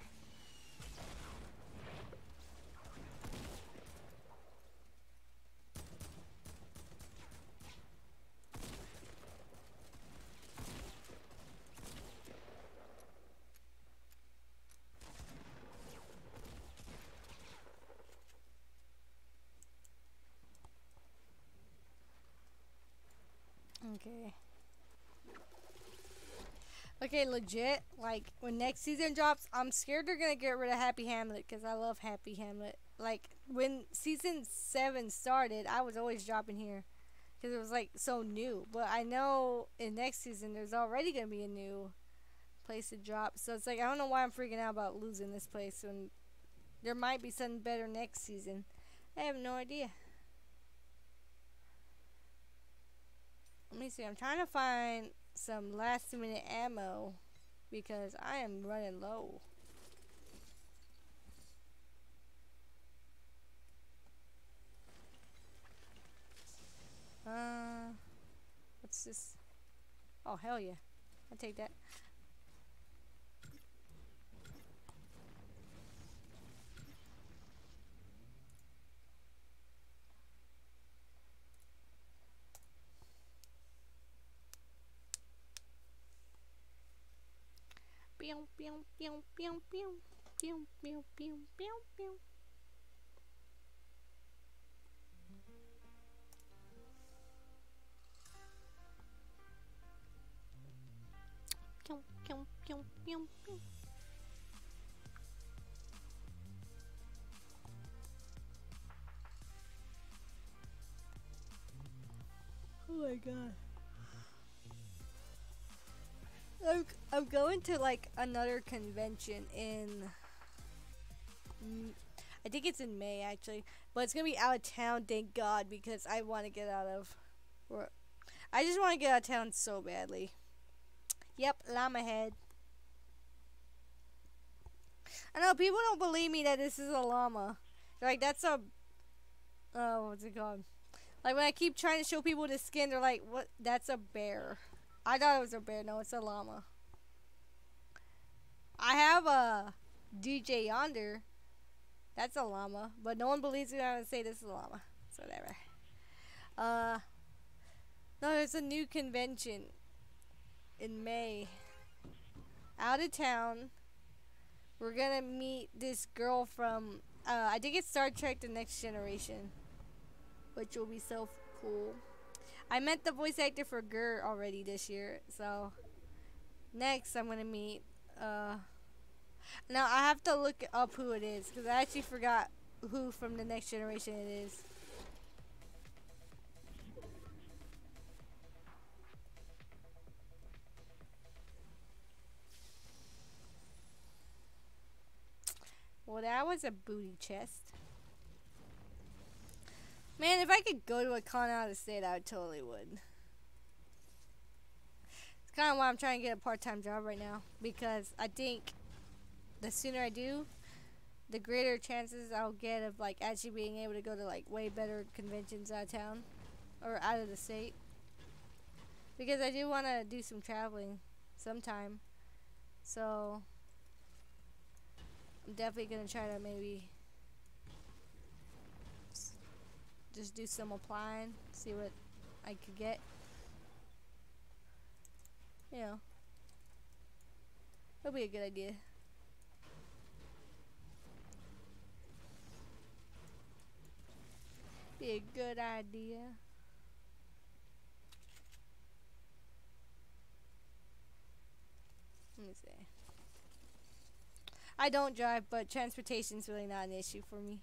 Okay. Okay, legit. Like when next season drops, I'm scared they're gonna get rid of Happy Hamlet because I love Happy Hamlet. Like when season 7 started, I was always dropping here because it was like so new. But I know in next season there's already gonna be a new place to drop. So it's like I don't know why I'm freaking out about losing this place when there might be something better next season. I have no idea. Let me see. I'm trying to find some last minute ammo because I am running low. What's this? Oh, hell yeah. I'll take that. Pew, pew, pew, pew, pew. Pew, pew, pew, pew, pew. Pew, pew, pew, pew, pew. Oh my god. I'm going to like another convention in I think it's in May actually, but it's gonna be out of town. Thank God, because I want to get out of. I just want to get out of town so badly. Yep, llama head. I know people don't believe me that this is a llama. They're like, that's a what's it called? Like when I keep trying to show people the skin, they're like, what? That's a bear. I thought it was a bear. No, it's a llama. I have a DJ yonder. That's a llama, but no one believes me when I say this is a llama. So whatever. No, there's a new convention in May. Out of town. We're gonna meet this girl from I think it's Star Trek: The Next Generation, which will be so cool. I met the voice actor for Gur already this year, so next I'm gonna meet now I have to look up who it is because I actually forgot who from the Next Generation it is. Well, that was a booty chest. Man, if I could go to a con out of state, I totally would. It's kind of why I'm trying to get a part-time job right now, because I think the sooner I do, the greater chances I'll get of like actually being able to go to like way better conventions out of town or out of the state. Because I do want to do some traveling sometime. So I'm definitely going to try to maybe just do some applying, see what I could get. You know, it'll be a good idea. Be a good idea. Let me see. I don't drive, but transportation's really not an issue for me.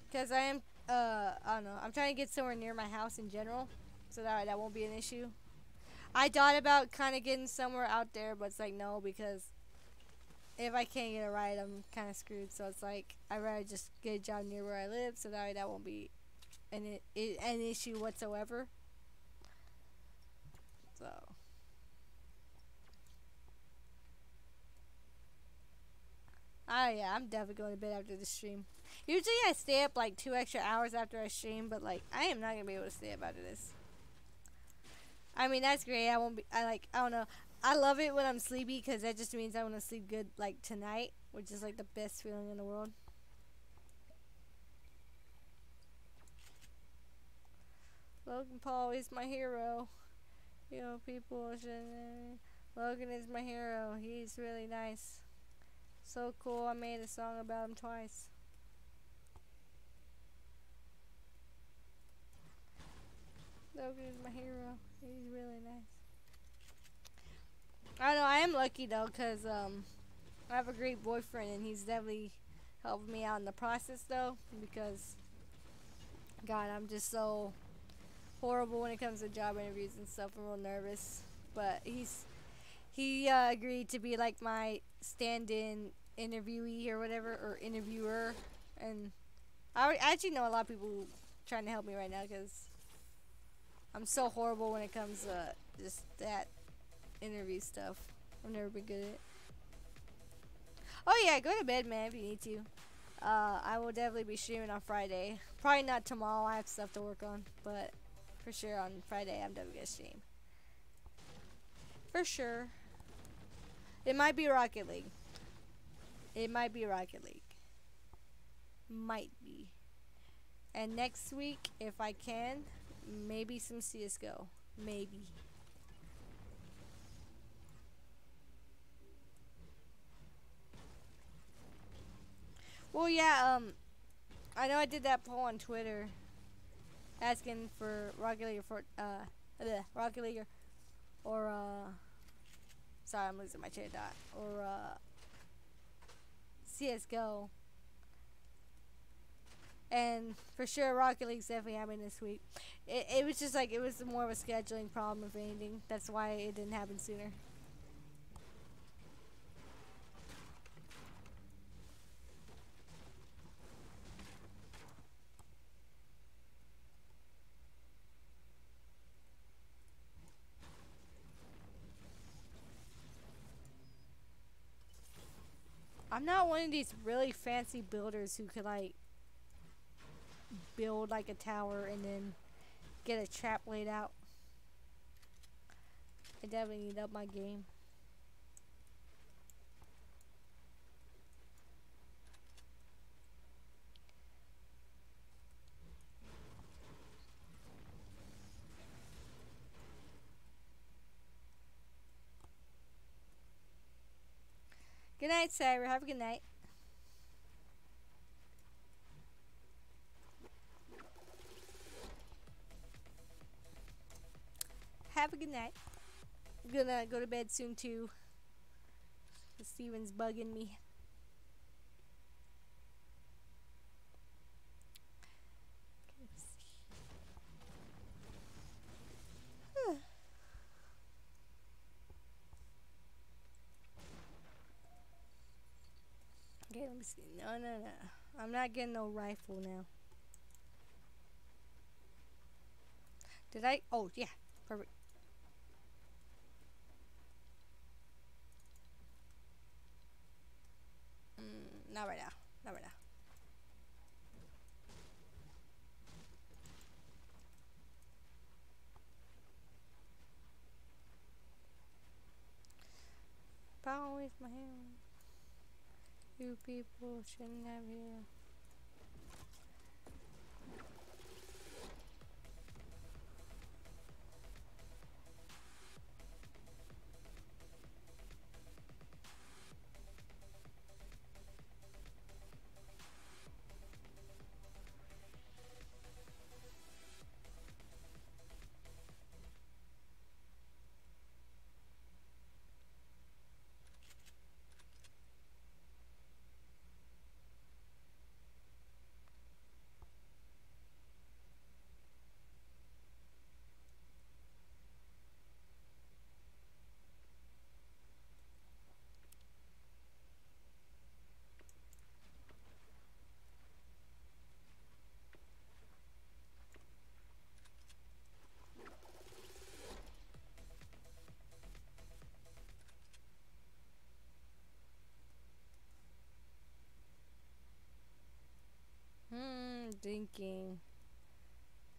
Because I am, I don't know, I'm trying to get somewhere near my house in general, so that won't be an issue. I thought about kind of getting somewhere out there, but it's like, no, because if I can't get a ride, I'm kind of screwed. So it's like, I'd rather just get a job near where I live, so that won't be an issue whatsoever. So. Oh yeah, I'm definitely going to bed after the stream. Usually I stay up like 2 extra hours after I stream, but like I am not gonna be able to stay up after this. I mean that's great. I won't be. I don't know. I love it when I'm sleepy because that just means I want to sleep good like tonight, which is like the best feeling in the world. Logan Paul is my hero. You know, people should. Logan is my hero. He's really nice. So cool. I made a song about him twice. Logan is my hero. He's really nice. I don't know. I am lucky though, cause I have a great boyfriend, and he's definitely helped me out in the process though. Because, God, I'm just so horrible when it comes to job interviews and stuff. I'm real nervous, but he agreed to be like my stand-in interviewee or whatever, or interviewer, and I actually know a lot of people trying to help me right now because I'm so horrible when it comes to just that interview stuff. I've never been good at it. Oh yeah, go to bed, man, if you need to. I will definitely be streaming on Friday. Probably not tomorrow. I have stuff to work on, but for sure on Friday I'm definitely gonna stream. For sure. It might be Rocket League. It might be Rocket League. Might be. And next week, if I can, maybe some CSGO. Maybe. Well, yeah, I know I did that poll on Twitter asking for Rocket League Rocket League or sorry, I'm losing my train of thought. Or CSGO. And for sure, Rocket League's definitely happening this week. It was just like, it was more of a scheduling problem, if anything. That's why it didn't happen sooner. I'm not one of these really fancy builders who could like build like a tower and then get a trap laid out. I definitely need up my game. Good night, Sarah. Have a good night. Have a good night. I'm gonna go to bed soon too. Steven's bugging me. Okay, let me see. No, no, no. I'm not getting no rifle now. Did I? Oh, yeah. Perfect. is my hero? You people shouldn't have hero. Thinking.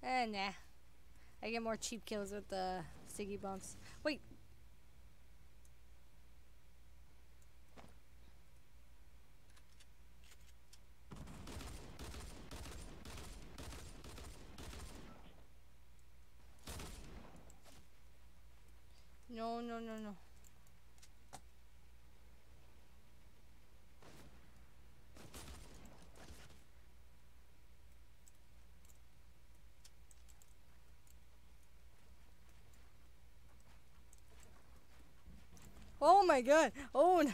Nah. I get more cheap kills with the sticky bombs. Wait. No, no, no, no. Oh my god. Oh no.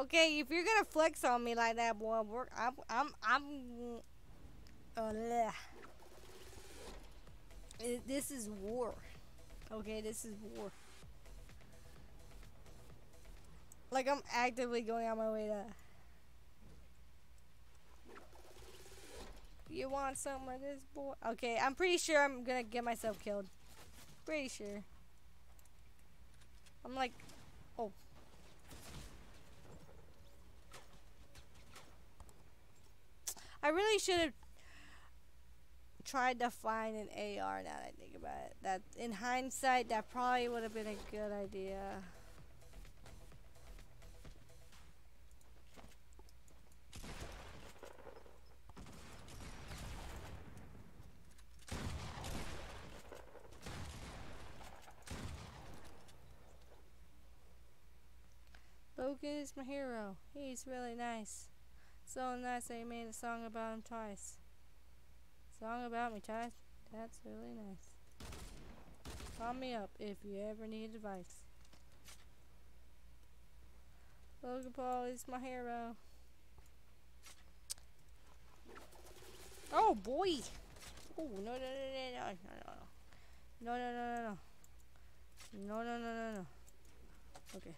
Okay, if you're gonna flex on me like that, boy, bleh. This is war. Okay, this is war. Like I'm actively going on my way to. You want some of this, boy? Okay, I'm pretty sure I'm gonna get myself killed. Pretty sure. I'm like, oh. I really should have tried to find an AR now that I think about it. That in hindsight, that probably would have been a good idea. Logan is my hero. He's really nice. So nice that he made a song about him twice. Song about me twice? That's really nice. Call me up if you ever need advice. Logan Paul is my hero. Oh boy! Oh no no no no no no no no no no no no no no no. Okay.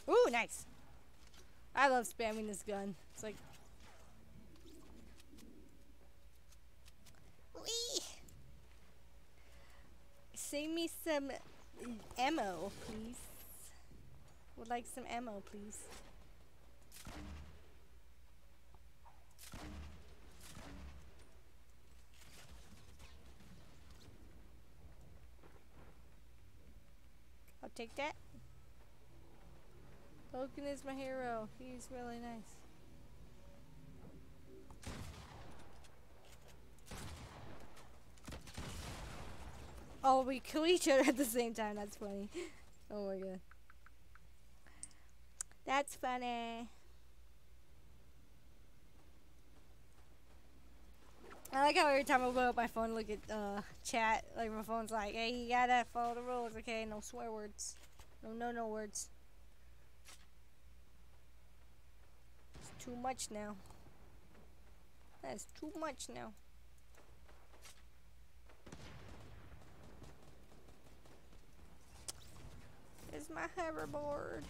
Ooh, nice. I love spamming this gun. It's like, wee. Save me some ammo, please. Would like some ammo, please. I'll take that. Logan is my hero. He's really nice. Oh, we kill each other at the same time. That's funny. Oh my god. That's funny. I like how every time I open up my phone, look at chat, like my phone's like, hey, you gotta follow the rules, okay? No swear words. No words. It's too much now. That's too much now. It's my hoverboard.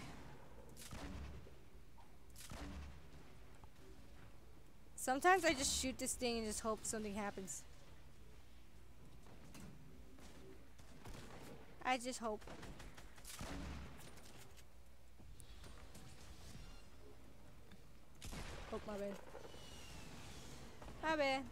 Sometimes I just shoot this thing and just hope something happens. I just hope. Oh, my bad. My bad.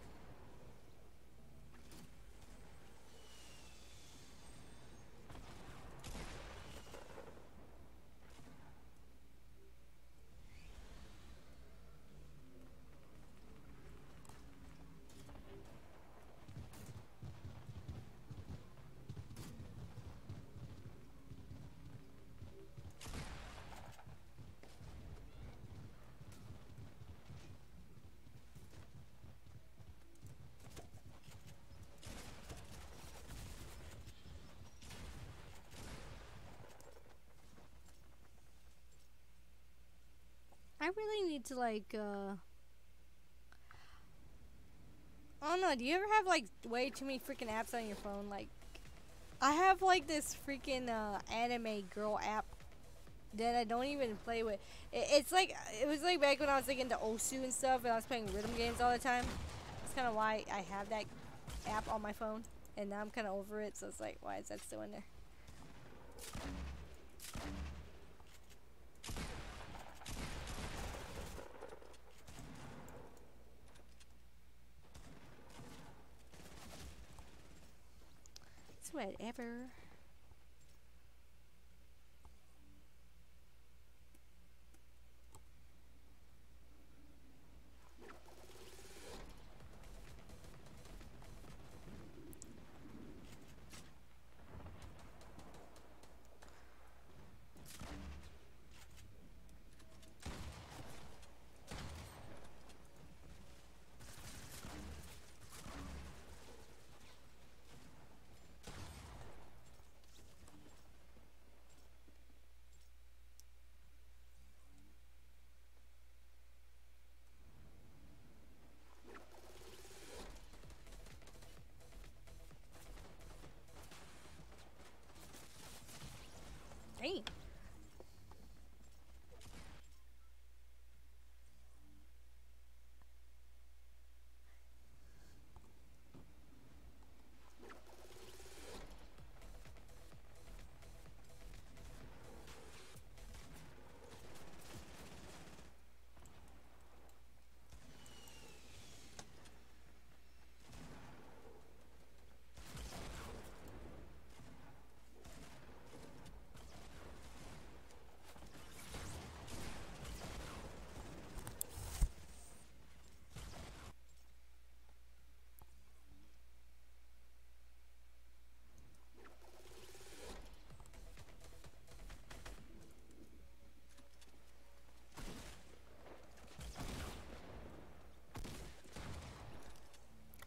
I really need to like I don't know, do you ever have like way too many freaking apps on your phone? Like I have like this freaking anime girl app that I don't even play with. It's like it was like back when I was like into Osu and stuff and I was playing rhythm games all the time. That's kind of why I have that app on my phone and now I'm kind of over it, so it's like why is that still in there? It's whatever. Dang.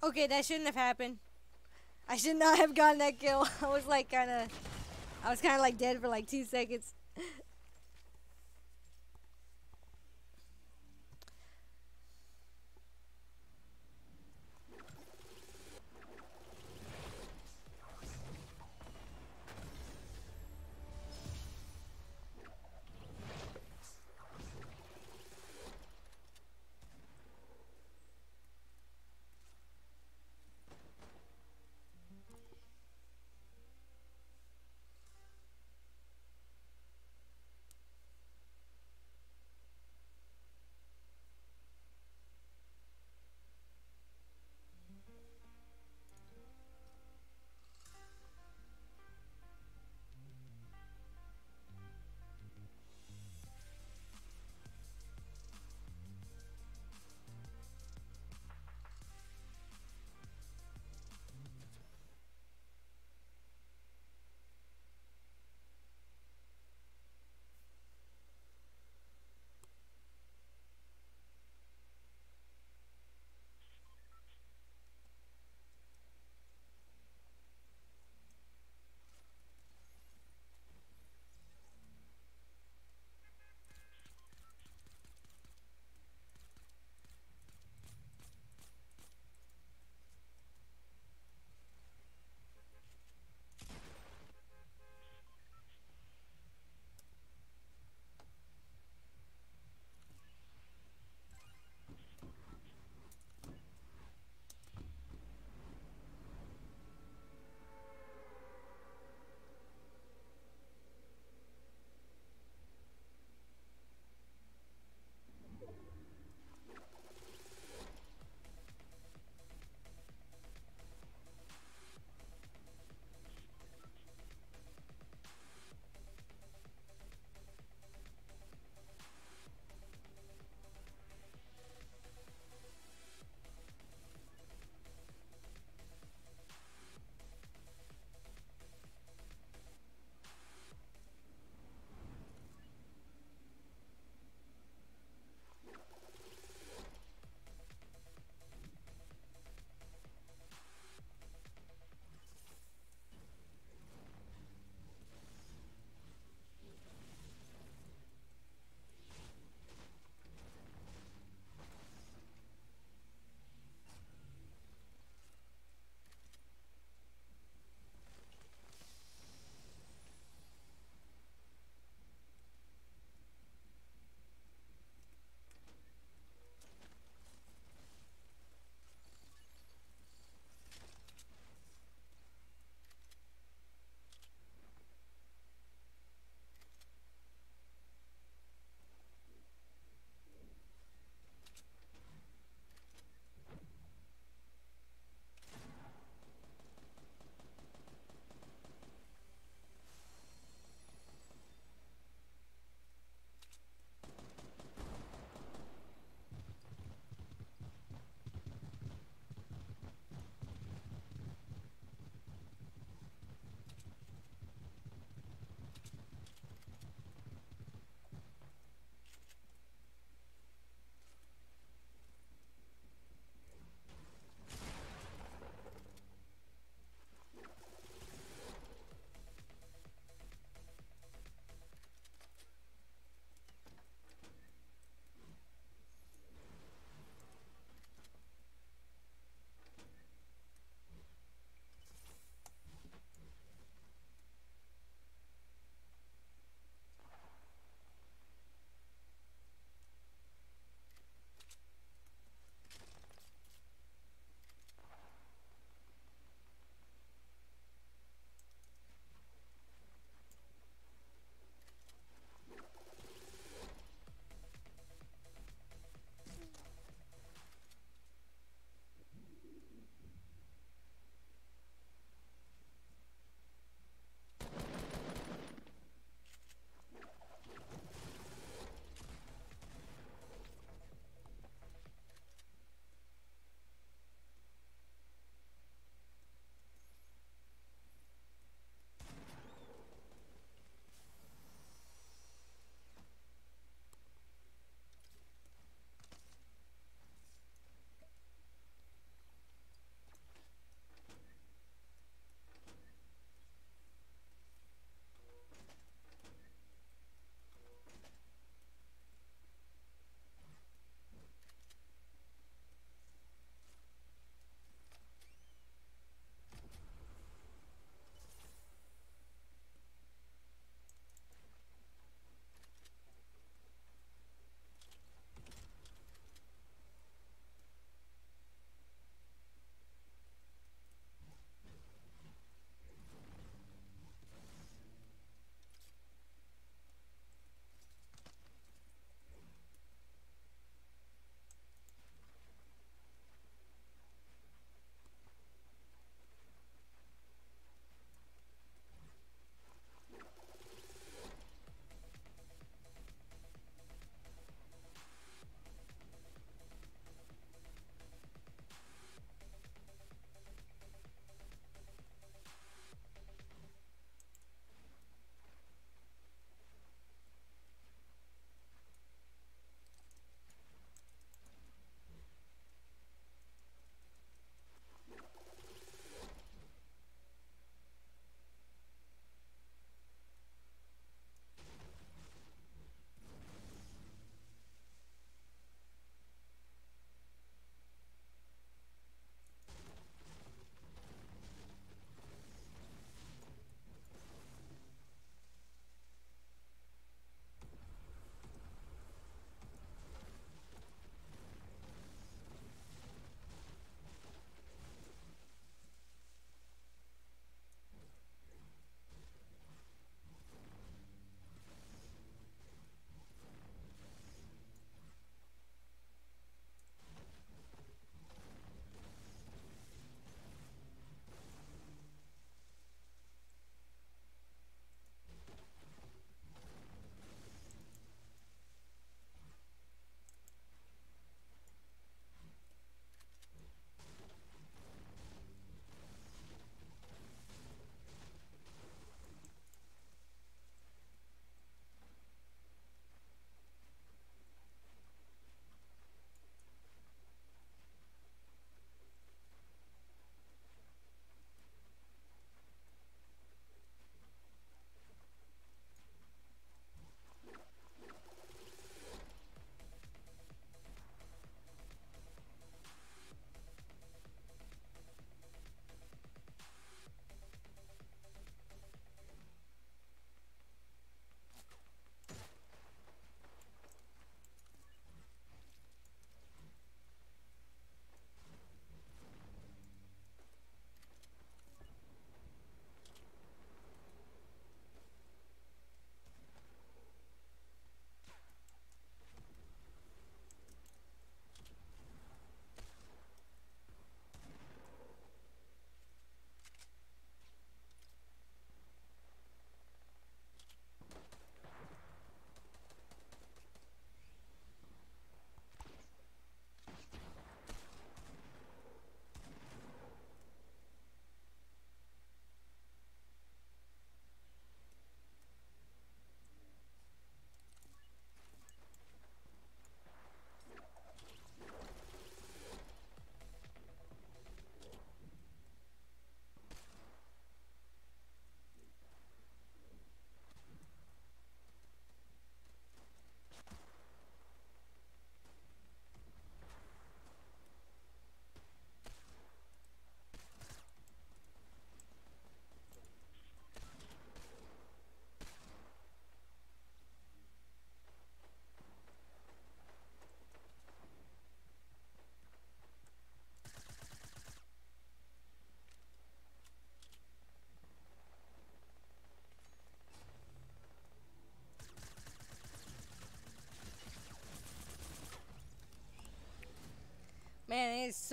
Okay, that shouldn't have happened. I should not have gotten that kill. I was kind of like dead for like 2 seconds.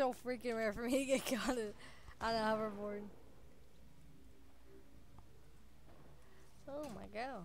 so freaking rare for me to get caught on a hoverboard. Oh my god.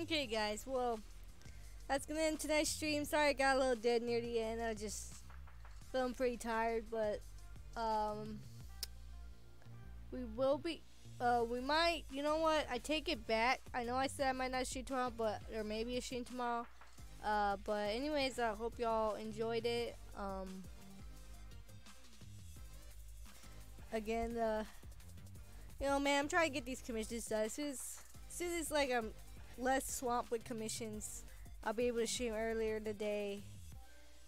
Okay, guys. Well, that's gonna end tonight's stream. Sorry, I got a little dead near the end. I just feeling pretty tired, but um, we will be. We might. You know what? I take it back. I know I said I might not stream tomorrow, but there may be a stream tomorrow. But anyways, I hope y'all enjoyed it. Again, you know, man, I'm trying to get these commissions done. As soon as like I'm less swamped with commissions, I'll be able to stream earlier today.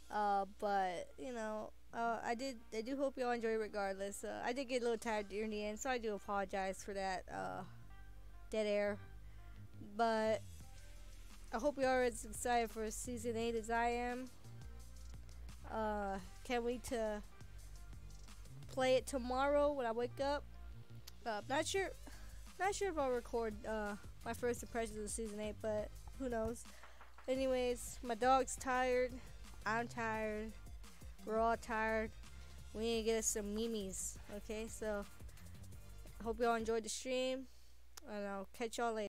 But you know, I do hope y'all enjoy regardless. I did get a little tired near the end, so I do apologize for that dead air. But I hope y'all are as excited for season 8 as I am. Can't wait to play it tomorrow when I wake up. Not sure if I'll record my first impressions of season 8, but who knows. Anyways, my dog's tired. I'm tired. We're all tired. We need to get us some memes. Okay, so I hope y'all enjoyed the stream, and I'll catch y'all later.